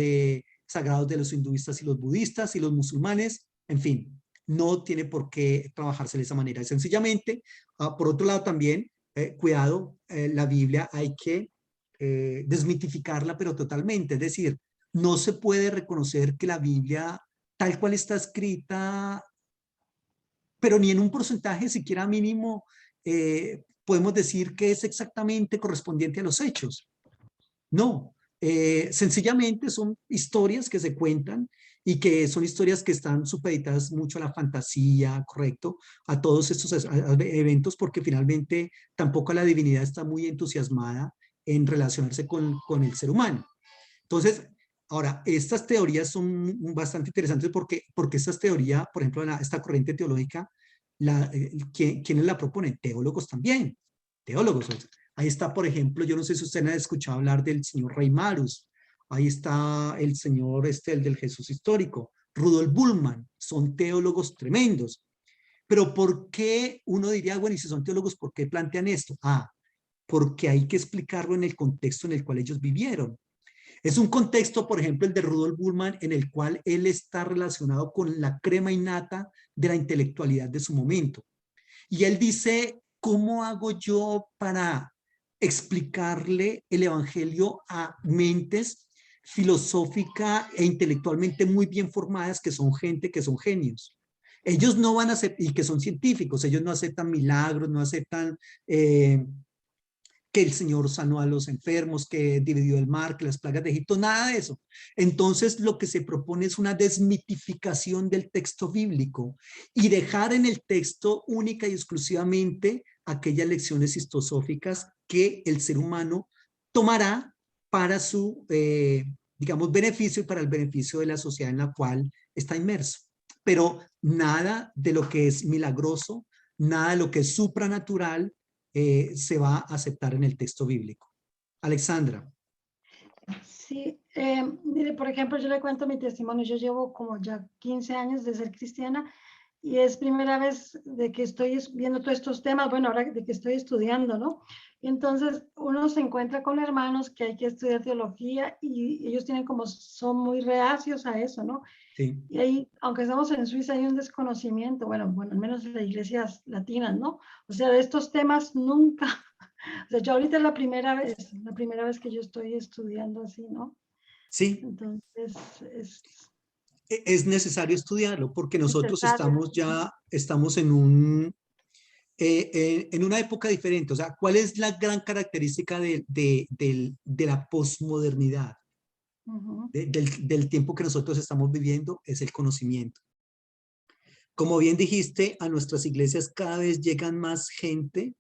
sagrados de los hinduistas y los budistas y los musulmanes, en fin, no tiene por qué trabajarse de esa manera. Sencillamente, por otro lado también, cuidado, la Biblia hay que desmitificarla, pero totalmente. Es decir, no se puede reconocer que la Biblia, tal cual está escrita, pero ni en un porcentaje siquiera mínimo, podemos decir que es exactamente correspondiente a los hechos. No, sencillamente son historias que se cuentan y que son historias que están supeditadas mucho a la fantasía, correcto, a todos estos eventos, porque finalmente tampoco la divinidad está muy entusiasmada en relacionarse con el ser humano. Entonces, ahora, estas teorías son bastante interesantes porque estas teorías, por ejemplo, esta corriente teológica, ¿quiénes la proponen? Teólogos también, teólogos. Ahí está, por ejemplo, yo no sé si ustedes han escuchado hablar del señor Rey Marus, ahí está el señor el del Jesús histórico, Rudolf Bultmann, son teólogos tremendos. Pero ¿por qué uno diría, bueno, y si son teólogos, ¿por qué plantean esto? Porque hay que explicarlo en el contexto en el cual ellos vivieron. Es un contexto, por ejemplo, el de Rudolf Bultmann, en el cual él está relacionado con la crema innata de la intelectualidad de su momento. Y él dice, ¿cómo hago yo para explicarle el evangelio a mentes filosófica e intelectualmente muy bien formadas, que son gente, que son genios? Ellos no van a aceptar, y que son científicos, ellos no aceptan milagros, no aceptan que el Señor sanó a los enfermos, que dividió el mar, que las plagas de Egipto, nada de eso. Entonces lo que se propone es una desmitificación del texto bíblico y dejar en el texto única y exclusivamente aquellas lecciones histosóficas que el ser humano tomará para su, digamos, beneficio y para el beneficio de la sociedad en la cual está inmerso. Pero nada de lo que es milagroso, nada de lo que es supranatural, se va a aceptar en el texto bíblico. Alexandra. Sí, mire, por ejemplo, yo le cuento mi testimonio. Yo llevo como ya 15 años de ser cristiana y es primera vez de que estoy viendo todos estos temas, bueno, ahora de que estoy estudiando, ¿no? Entonces, uno se encuentra con hermanos que hay que estudiar teología y ellos tienen como, son muy reacios a eso, ¿no? Sí. Y ahí, aunque estamos en Suiza, hay un desconocimiento, bueno, al menos en las iglesias latinas, ¿no? O sea, de estos temas nunca, o sea, yo ahorita es la primera vez que yo estoy estudiando así, ¿no? Sí. Entonces, es necesario estudiarlo porque nosotros necesario. estamos en una época diferente. O sea, ¿cuál es la gran característica de la posmodernidad? Del tiempo que nosotros estamos viviendo es el conocimiento. Como bien dijiste, a nuestras iglesias cada vez llegan más gente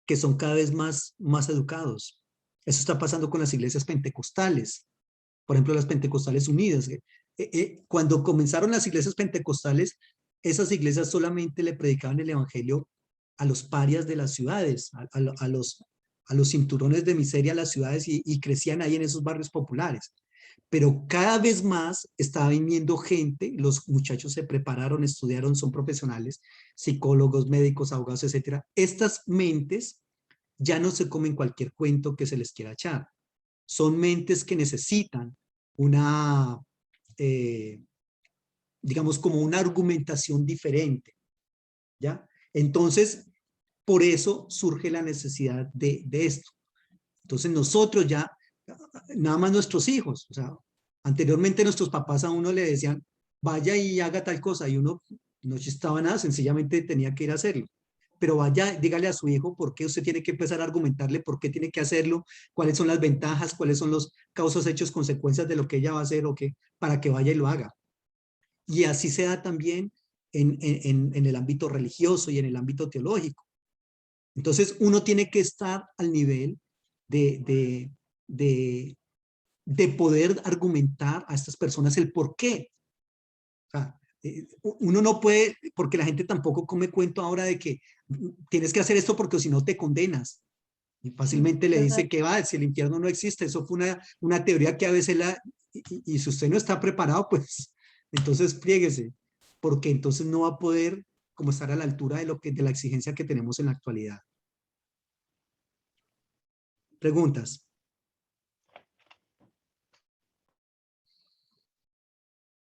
que son cada vez más educados. Eso está pasando con las iglesias pentecostales. Por ejemplo, las pentecostales unidas. Cuando comenzaron las iglesias pentecostales, esas iglesias solamente le predicaban el evangelio a los parias de las ciudades, a los cinturones de miseria de las ciudades y crecían ahí en esos barrios populares. Pero cada vez más estaba viniendo gente, los muchachos se prepararon, estudiaron, son profesionales, psicólogos, médicos, abogados, etcétera. Estas mentes ya no se comen cualquier cuento que se les quiera echar. Son mentes que necesitan una, digamos, como una argumentación diferente, ¿ya? Entonces, por eso surge la necesidad de esto. Entonces nosotros ya, nada más nuestros hijos, o sea, anteriormente nuestros papás a uno le decían, vaya y haga tal cosa, y uno no chistaba nada, sencillamente tenía que ir a hacerlo. Pero vaya, dígale a su hijo por qué usted tiene que empezar a argumentarle por qué tiene que hacerlo, cuáles son las ventajas, cuáles son los causas, hechos, consecuencias de lo que ella va a hacer o qué, para que vaya y lo haga. Y así se da también en el ámbito religioso y en el ámbito teológico. Entonces uno tiene que estar al nivel de poder argumentar a estas personas el por qué. O sea, uno no puede, porque la gente tampoco come cuento ahora de que tienes que hacer esto porque si no te condenas. Y fácilmente le dice ¿verdad? que va, si el infierno no existe, eso fue una teoría que a veces y si usted no está preparado, pues entonces plieguese, porque entonces no va a poder como estar a la altura de la exigencia que tenemos en la actualidad. Preguntas.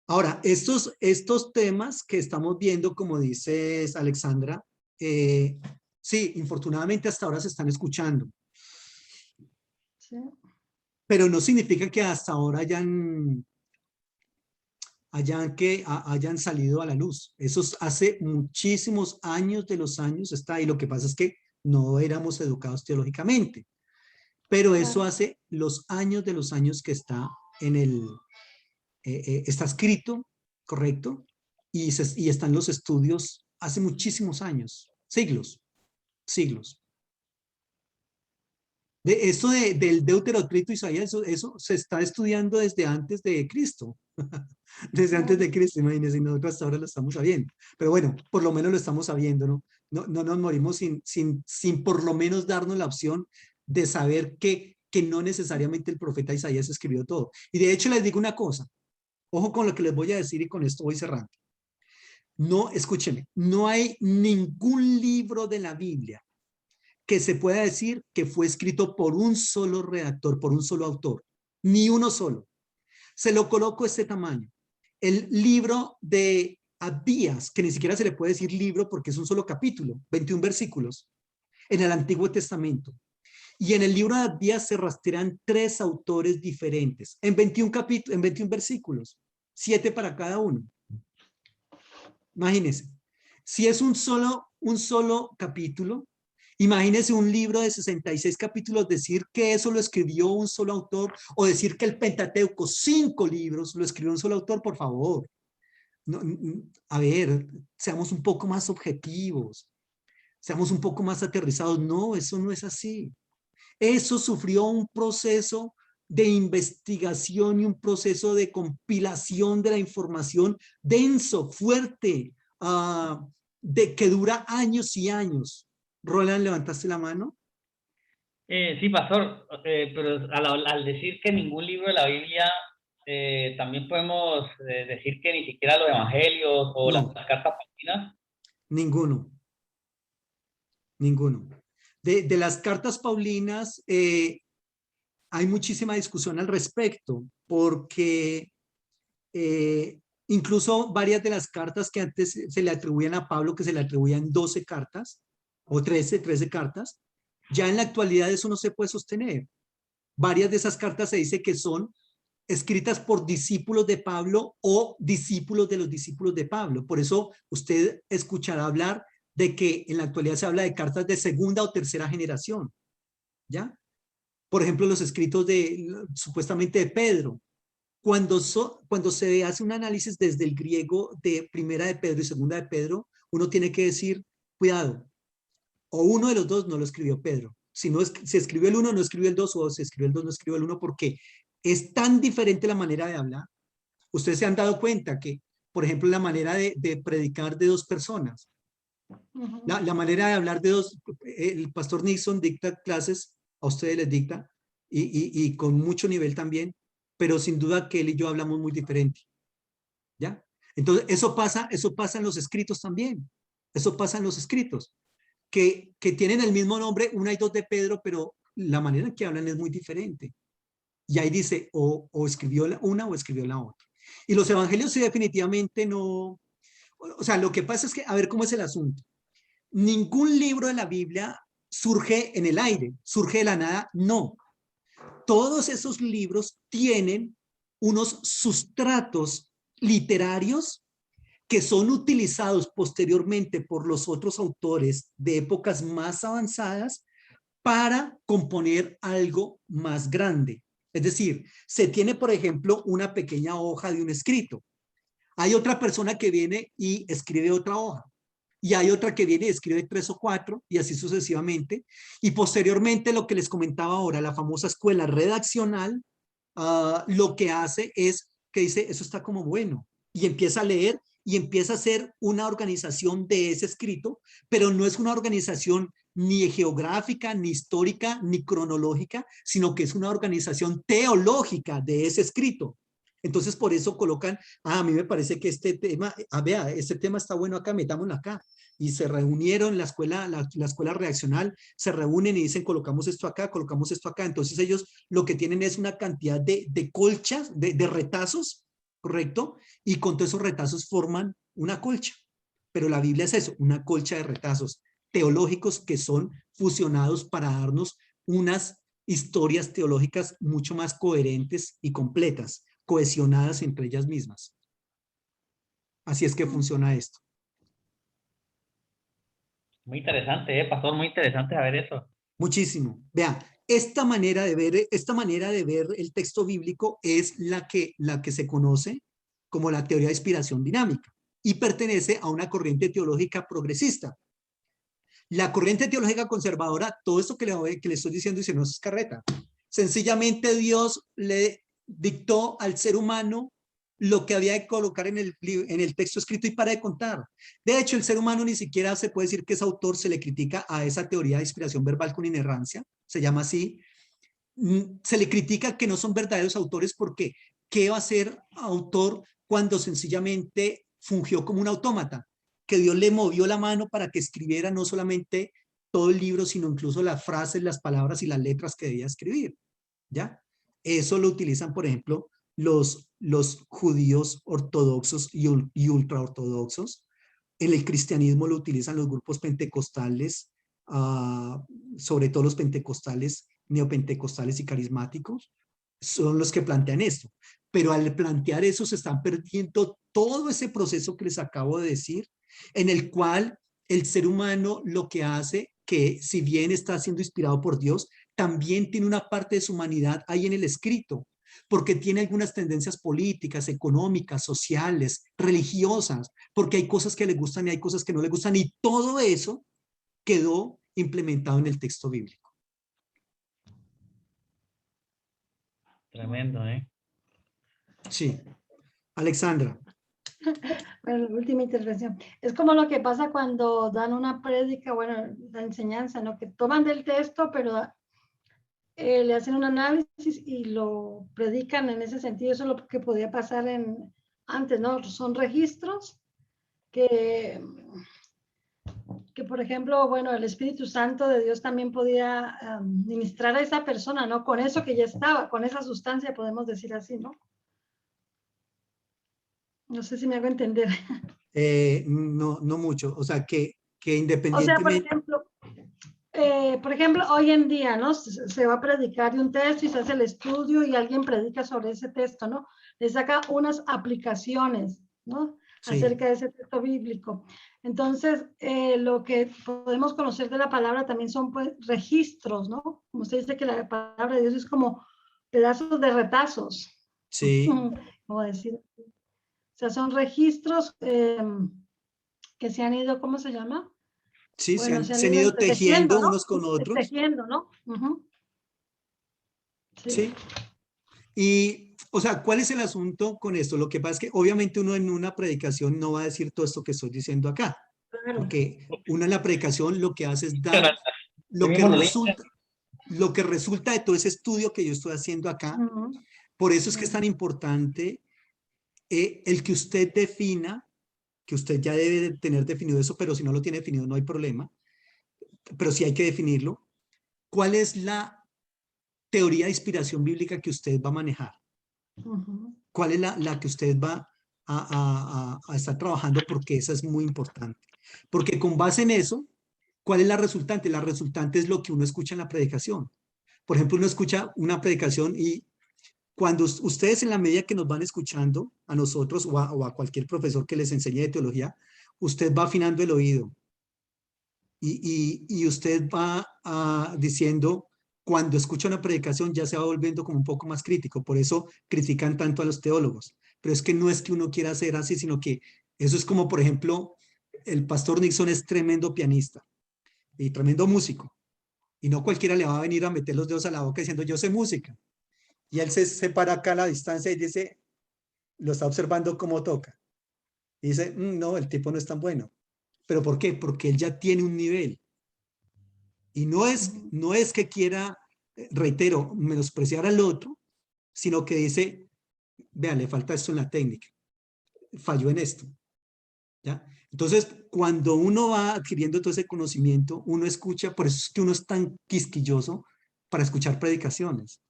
Ahora, estos temas que estamos viendo, como dices, Alexandra, sí, infortunadamente hasta ahora se están escuchando, Sí. pero no significa que hasta ahora hayan salido a la luz. Eso hace muchísimos años de los años está, y lo que pasa es que no éramos educados teológicamente, pero eso Claro. hace los años de los años que está está escrito, ¿correcto? Y están los estudios hace muchísimos años, siglos. Del Deuterotrito Isaías, eso se está estudiando desde antes de Cristo. Desde antes de Cristo, imagínense, y nosotros hasta ahora lo estamos sabiendo. Pero bueno, por lo menos lo estamos sabiendo, ¿no? No nos morimos sin por lo menos darnos la opción de saber que no necesariamente el profeta Isaías escribió todo. Y de hecho les digo una cosa, ojo con lo que les voy a decir y con esto voy cerrando. No, escúchenme, no hay ningún libro de la Biblia que se pueda decir que fue escrito por un solo redactor, por un solo autor, ni uno solo. Se lo coloco este tamaño. El libro de Abdías, que ni siquiera se le puede decir libro porque es un solo capítulo, 21 versículos, en el Antiguo Testamento. Y en el libro de Abdías se rastrean 3 autores diferentes, en 21 capítulos, en 21 versículos, 7 para cada uno. Imagínense, si es un solo capítulo, imagínense un libro de 66 capítulos, decir que eso lo escribió un solo autor, o decir que el Pentateuco, 5 libros, lo escribió un solo autor, por favor. No, a ver, seamos un poco más objetivos, seamos un poco más aterrizados. No, eso no es así. Eso sufrió un proceso de investigación y un proceso de compilación de la información denso, fuerte, de que dura años y años. Roland, ¿levantaste la mano? Sí, pastor, pero al decir que ningún libro de la Biblia, también podemos decir que ni siquiera los evangelios o las No, cartas paulinas. ninguno. De las cartas paulinas, hay muchísima discusión al respecto, porque incluso varias de las cartas que antes se le atribuían a Pablo, que se le atribuían 12 cartas o 13 cartas, ya en la actualidad eso no se puede sostener. Varias de esas cartas se dice que son escritas por discípulos de Pablo o discípulos de los discípulos de Pablo. Por eso usted escuchará hablar de que en la actualidad se habla de cartas de segunda o tercera generación, ¿ya? Por ejemplo, los escritos supuestamente de Pedro. Cuando se hace un análisis desde el griego de primera de Pedro y segunda de Pedro, uno tiene que decir, cuidado, o uno de los dos no lo escribió Pedro. Si se escribió el uno, no escribió el dos, o se escribió el dos, no escribió el uno, porque es tan diferente la manera de hablar. Ustedes se han dado cuenta que, por ejemplo, la manera de predicar de 2 personas, la manera de hablar de 2, el pastor Nixon dicta clases, a ustedes les dicta, y con mucho nivel también, pero sin duda que él y yo hablamos muy diferente, ¿ya? Entonces, eso pasa en los escritos también, eso pasa en los escritos, que tienen el mismo nombre, 1 y 2 de Pedro, pero la manera en que hablan es muy diferente. Y ahí dice, o escribió una o escribió la otra. Y los evangelios sí definitivamente no, o sea, lo que pasa es que, a ver cómo es el asunto. Ningún libro de la Biblia surge en el aire, surge de la nada, no. Todos esos libros tienen unos sustratos literarios que son utilizados posteriormente por los otros autores de épocas más avanzadas para componer algo más grande. Es decir, se tiene, por ejemplo, una pequeña hoja de un escrito. Hay otra persona que viene y escribe otra hoja. Y hay otra que viene y escribe 3 o 4 y así sucesivamente. Y posteriormente, lo que les comentaba ahora, la famosa escuela redaccional, lo que hace es que dice, eso está como bueno. Y empieza a leer y empieza a hacer una organización de ese escrito, pero no es una organización ni geográfica, ni histórica, ni cronológica, sino que es una organización teológica de ese escrito. Entonces, por eso colocan, a mí me parece que este tema, vea, este tema está bueno acá, metámoslo acá. Y se reunieron, la escuela reaccional, se reúnen y dicen, colocamos esto acá, colocamos esto acá. Entonces ellos lo que tienen es una cantidad de colchas, de retazos, ¿correcto? Y con todos esos retazos forman una colcha. Pero la Biblia es eso, una colcha de retazos teológicos que son fusionados para darnos unas historias teológicas mucho más coherentes y completas, cohesionadas entre ellas mismas. Así es que funciona esto. Muy interesante, pastor, muy interesante saber eso. Muchísimo. Vea, esta manera de ver el texto bíblico es la que se conoce como la teoría de inspiración dinámica y pertenece a una corriente teológica progresista. La corriente teológica conservadora, todo esto que le estoy diciendo dice, no es carreta. Sencillamente Dios le dictó al ser humano lo que había de colocar en el texto escrito y para de contar. De hecho, el ser humano ni siquiera se puede decir que es autor, se le critica a esa teoría de inspiración verbal con inerrancia, se llama así. Se le critica que no son verdaderos autores porque ¿qué va a ser autor cuando sencillamente fungió como un autómata? Que Dios le movió la mano para que escribiera no solamente todo el libro, sino incluso las frases, las palabras y las letras que debía escribir, ¿ya? Eso lo utilizan, por ejemplo, los judíos ortodoxos y ultraortodoxos. En el cristianismo lo utilizan los grupos pentecostales, sobre todo los pentecostales, neopentecostales y carismáticos, son los que plantean esto. Pero al plantear eso se están perdiendo todo ese proceso que les acabo de decir, en el cual el ser humano lo que hace, que si bien está siendo inspirado por Dios, también tiene una parte de su humanidad ahí en el escrito, porque tiene algunas tendencias políticas, económicas, sociales, religiosas, porque hay cosas que le gustan y hay cosas que no le gustan, y todo eso quedó implementado en el texto bíblico. Tremendo, ¿eh? Sí. Alexandra. Bueno, la última intervención. Es como lo que pasa cuando dan una prédica, bueno, la enseñanza, ¿no? Que toman del texto, pero le hacen un análisis y lo predican en ese sentido. Eso es lo que podía pasar antes, ¿no? Son registros que, por ejemplo, bueno, el Espíritu Santo de Dios también podía ministrar a esa persona, ¿no? Con eso que ya estaba, con esa sustancia, podemos decir así, ¿no? No sé si me hago entender. No, no mucho. O sea, que O sea, independientemente... por ejemplo, hoy en día, ¿no? Se va a predicar de un texto y se hace el estudio y alguien predica sobre ese texto, ¿no? Le saca unas aplicaciones, ¿no? Sí. Acerca de ese texto bíblico. Entonces, lo que podemos conocer de la palabra también son pues, registros, ¿no? Como usted dice que la palabra de Dios es como pedazos de retazos. Sí. ¿Cómo decir? O sea, son registros que se han ido, ¿cómo se llama? Sí, Bueno, se han ido tejiendo ¿no? unos con otros. Tejiendo, ¿no? Sí. Sí. Y, o sea, ¿cuál es el asunto con esto? Lo que pasa es que obviamente uno en una predicación no va a decir todo esto que estoy diciendo acá. Claro. Porque uno en la predicación lo que hace es dar lo que resulta de todo ese estudio que yo estoy haciendo acá. Por eso es que es tan importante el que usted defina, que usted ya debe de tener definido eso, pero si no lo tiene definido no hay problema, pero sí hay que definirlo. ¿Cuál es la teoría de inspiración bíblica que usted va a manejar? ¿Cuál es la que usted va a estar trabajando? Porque esa es muy importante. Porque con base en eso, ¿cuál es la resultante? La resultante es lo que uno escucha en la predicación. Por ejemplo, uno escucha una predicación y cuando ustedes en la medida que nos van escuchando, a nosotros o a cualquier profesor que les enseñe de teología, usted va afinando el oído y usted va diciendo, cuando escucha una predicación ya se va volviendo como un poco más crítico, por eso critican tanto a los teólogos, pero es que no es que uno quiera hacer así, sino que eso es como, por ejemplo, el pastor Nixon es tremendo pianista y tremendo músico, y no cualquiera le va a venir a meter los dedos a la boca diciendo yo sé música, y él se para acá a la distancia y dice, lo está observando cómo toca, y dice, no, el tipo no es tan bueno. ¿Pero por qué? Porque él ya tiene un nivel. Y no es que quiera, reitero, menospreciar al otro, sino que dice, vea, le falta esto en la técnica, falló en esto, ¿ya? Entonces, cuando uno va adquiriendo todo ese conocimiento, uno escucha, por eso es que uno es tan quisquilloso para escuchar predicaciones.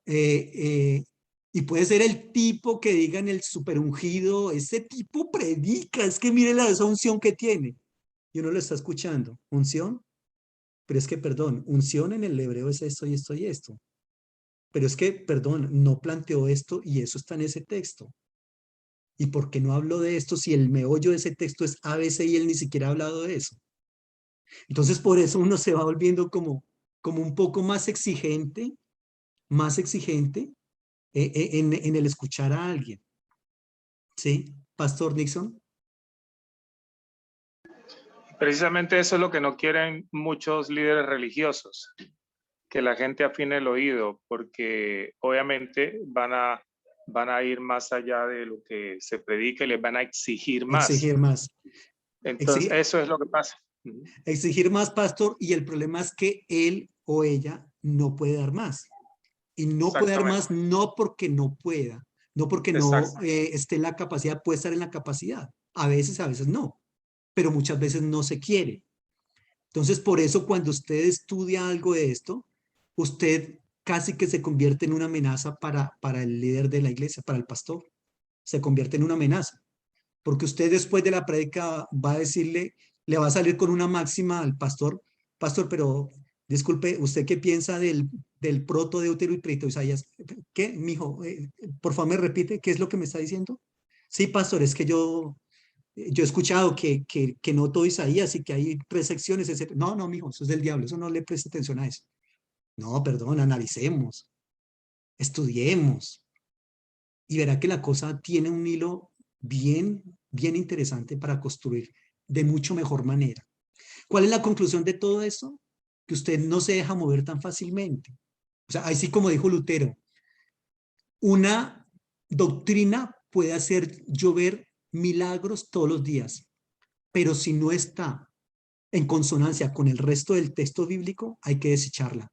Y puede ser el tipo que diga en el super ungido, ese tipo predica, es que mire esa unción que tiene. Y uno lo está escuchando, unción, pero es que, perdón, unción en el hebreo es esto y esto y esto. Pero es que, perdón, no planteó esto y eso está en ese texto. ¿Y por qué no habló de esto si el meollo de ese texto es ABC y él ni siquiera ha hablado de eso? Entonces, por eso uno se va volviendo como un poco más exigente en el escuchar a alguien. ¿Sí? Pastor Nixon. Precisamente eso es lo que no quieren muchos líderes religiosos, que la gente afine el oído, porque obviamente van a ir más allá de lo que se predica y les van a exigir más. Exigir más. Entonces, eso es lo que pasa. Exigir más, pastor, y el problema es que él o ella no puede dar más. Y no puede dar más no porque no pueda, no porque no esté en la capacidad, puede estar en la capacidad. A veces no, pero muchas veces no se quiere. Entonces, por eso cuando usted estudia algo de esto, usted casi que se convierte en una amenaza para el líder de la iglesia, para el pastor. Se convierte en una amenaza. Porque usted después de la prédica va a decirle, le va a salir con una máxima al pastor, pastor, pero disculpe, ¿usted qué piensa del proto Deutero y Prito Isaías? ¿Qué, mijo? Por favor, me repite, ¿qué es lo que me está diciendo? Sí, pastor, es que yo he escuchado que no todo Isaías y que hay 3 secciones, etc. No, no, mijo, eso es del diablo, eso no le preste atención a eso. No, perdón, analicemos, estudiemos y verá que la cosa tiene un hilo bien interesante para construir de mucho mejor manera. ¿Cuál es la conclusión de todo esto? Que usted no se deja mover tan fácilmente. O sea, así como dijo Lutero, una doctrina puede hacer llover milagros todos los días, pero si no está en consonancia con el resto del texto bíblico, hay que desecharla.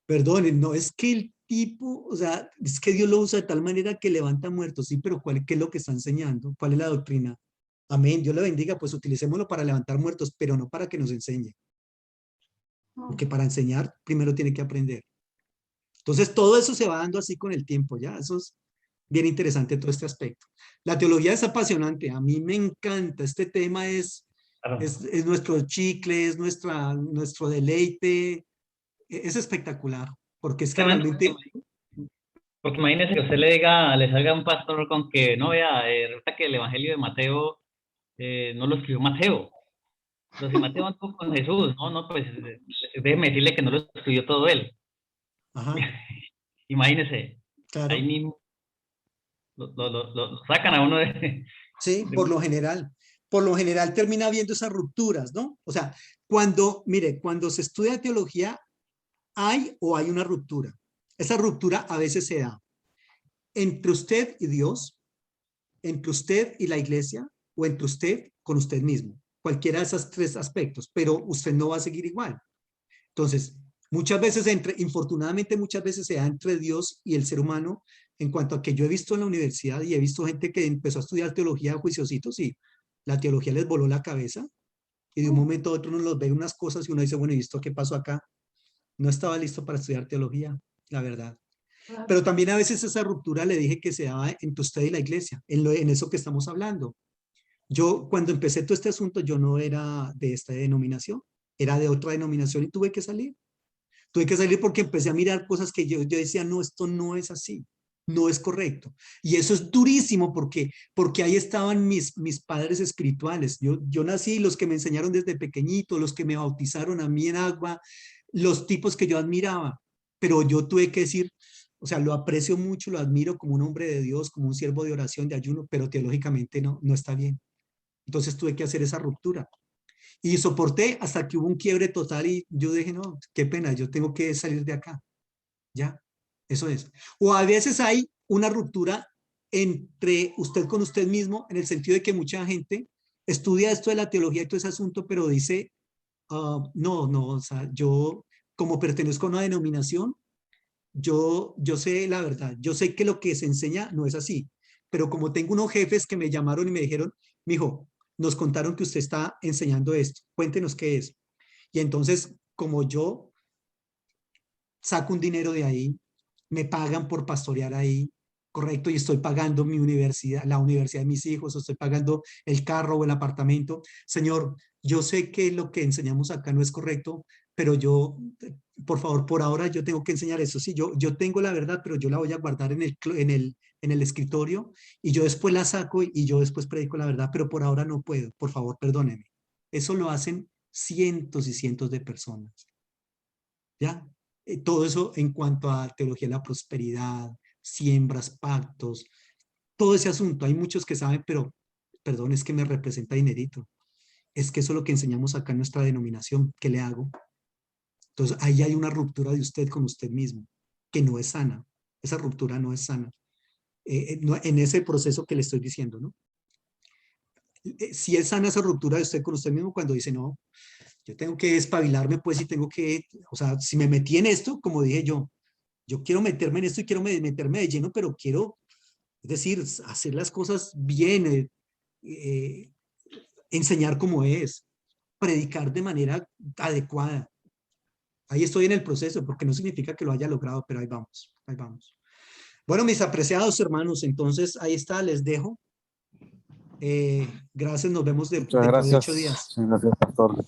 Perdonen, no es que el tipo, o sea, es que Dios lo usa de tal manera que levanta muertos, sí, pero ¿qué es lo que está enseñando? ¿Cuál es la doctrina? Amén, Dios le bendiga, pues utilicémoslo para levantar muertos, pero no para que nos enseñe. Porque para enseñar primero tiene que aprender. Entonces todo eso se va dando así con el tiempo, ¿ya? Eso es bien interesante todo este aspecto. La teología es apasionante, a mí me encanta, este tema es nuestro chicle, es nuestro deleite, es espectacular, porque es que realmente... Porque imagínese que usted le salga a un pastor con que, no vea, resulta que el Evangelio de Mateo no lo escribió Mateo. Entonces, si Mateo anduvo con Jesús, no, pues déjeme decirle que no lo escribió todo él. Ajá. Imagínese, Claro. ahí mismo lo sacan a uno de... Sí, por lo general termina habiendo esas rupturas, ¿no? O sea, cuando se estudia teología, hay una ruptura. Esa ruptura a veces se da entre usted y Dios, entre usted y la iglesia, o entre usted con usted mismo. Cualquiera de esos 3 aspectos, pero usted no va a seguir igual. Entonces, infortunadamente muchas veces se da entre Dios y el ser humano, en cuanto a que yo he visto en la universidad y he visto gente que empezó a estudiar teología de juiciositos y la teología les voló la cabeza y de un momento a otro uno los ve unas cosas y uno dice, bueno, ¿y esto qué pasó acá? No estaba listo para estudiar teología, la verdad. Pero también a veces esa ruptura le dije que se daba entre usted y la iglesia, en eso que estamos hablando. Yo cuando empecé todo este asunto, yo no era de esta denominación, era de otra denominación y tuve que salir. Tuve que salir porque empecé a mirar cosas que yo decía, no, esto no es así, no es correcto. Y eso es durísimo porque ahí estaban mis padres espirituales. Yo nací, los que me enseñaron desde pequeñito, los que me bautizaron a mí en agua, los tipos que yo admiraba. Pero yo tuve que decir, o sea, lo aprecio mucho, lo admiro como un hombre de Dios, como un siervo de oración, de ayuno, pero teológicamente no está bien. Entonces tuve que hacer esa ruptura. Y soporté hasta que hubo un quiebre total y yo dije, no, qué pena, yo tengo que salir de acá. Ya, eso es. O a veces hay una ruptura entre usted con usted mismo, en el sentido de que mucha gente estudia esto de la teología y todo ese asunto, pero dice, no, o sea, yo como pertenezco a una denominación, yo sé la verdad, yo sé que lo que se enseña no es así, pero como tengo unos jefes que me llamaron y me dijeron, mijo, nos contaron que usted está enseñando esto, cuéntenos qué es. Y entonces, como yo saco un dinero de ahí, me pagan por pastorear ahí, correcto, y estoy pagando mi universidad, la universidad de mis hijos, o estoy pagando el carro o el apartamento. Señor, yo sé que lo que enseñamos acá no es correcto, pero yo, por favor, por ahora yo tengo que enseñar eso. Sí, yo tengo la verdad, pero yo la voy a guardar en el escritorio y yo después la saco y yo después predico la verdad, pero por ahora no puedo. Por favor, perdóneme. Eso lo hacen cientos y cientos de personas. ¿Ya? Todo eso en cuanto a teología de la prosperidad, siembras, pactos, todo ese asunto. Hay muchos que saben, pero, perdón, es que me representa dinerito. Es que eso es lo que enseñamos acá en nuestra denominación. ¿Qué le hago? Entonces, ahí hay una ruptura de usted con usted mismo, que no es sana. Esa ruptura no es sana. En ese proceso que le estoy diciendo, ¿no? Si es sana esa ruptura de usted con usted mismo cuando dice, no, yo tengo que espabilarme, pues, y tengo que, o sea, si me metí en esto, como dije yo quiero meterme en esto y quiero meterme de lleno, pero quiero, es decir, hacer las cosas bien, enseñar como es, predicar de manera adecuada. Ahí estoy en el proceso, porque no significa que lo haya logrado, pero ahí vamos, ahí vamos. Bueno, mis apreciados hermanos, entonces ahí está, les dejo. Gracias, nos vemos Muchas dentro de 8 gracias. días. Gracias, pastor.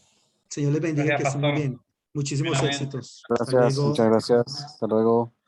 Señor les bendiga, Gracias, que estén muy pastor. bien. Muchísimos Amén. éxitos. Hasta Gracias, luego. muchas gracias. Hasta luego.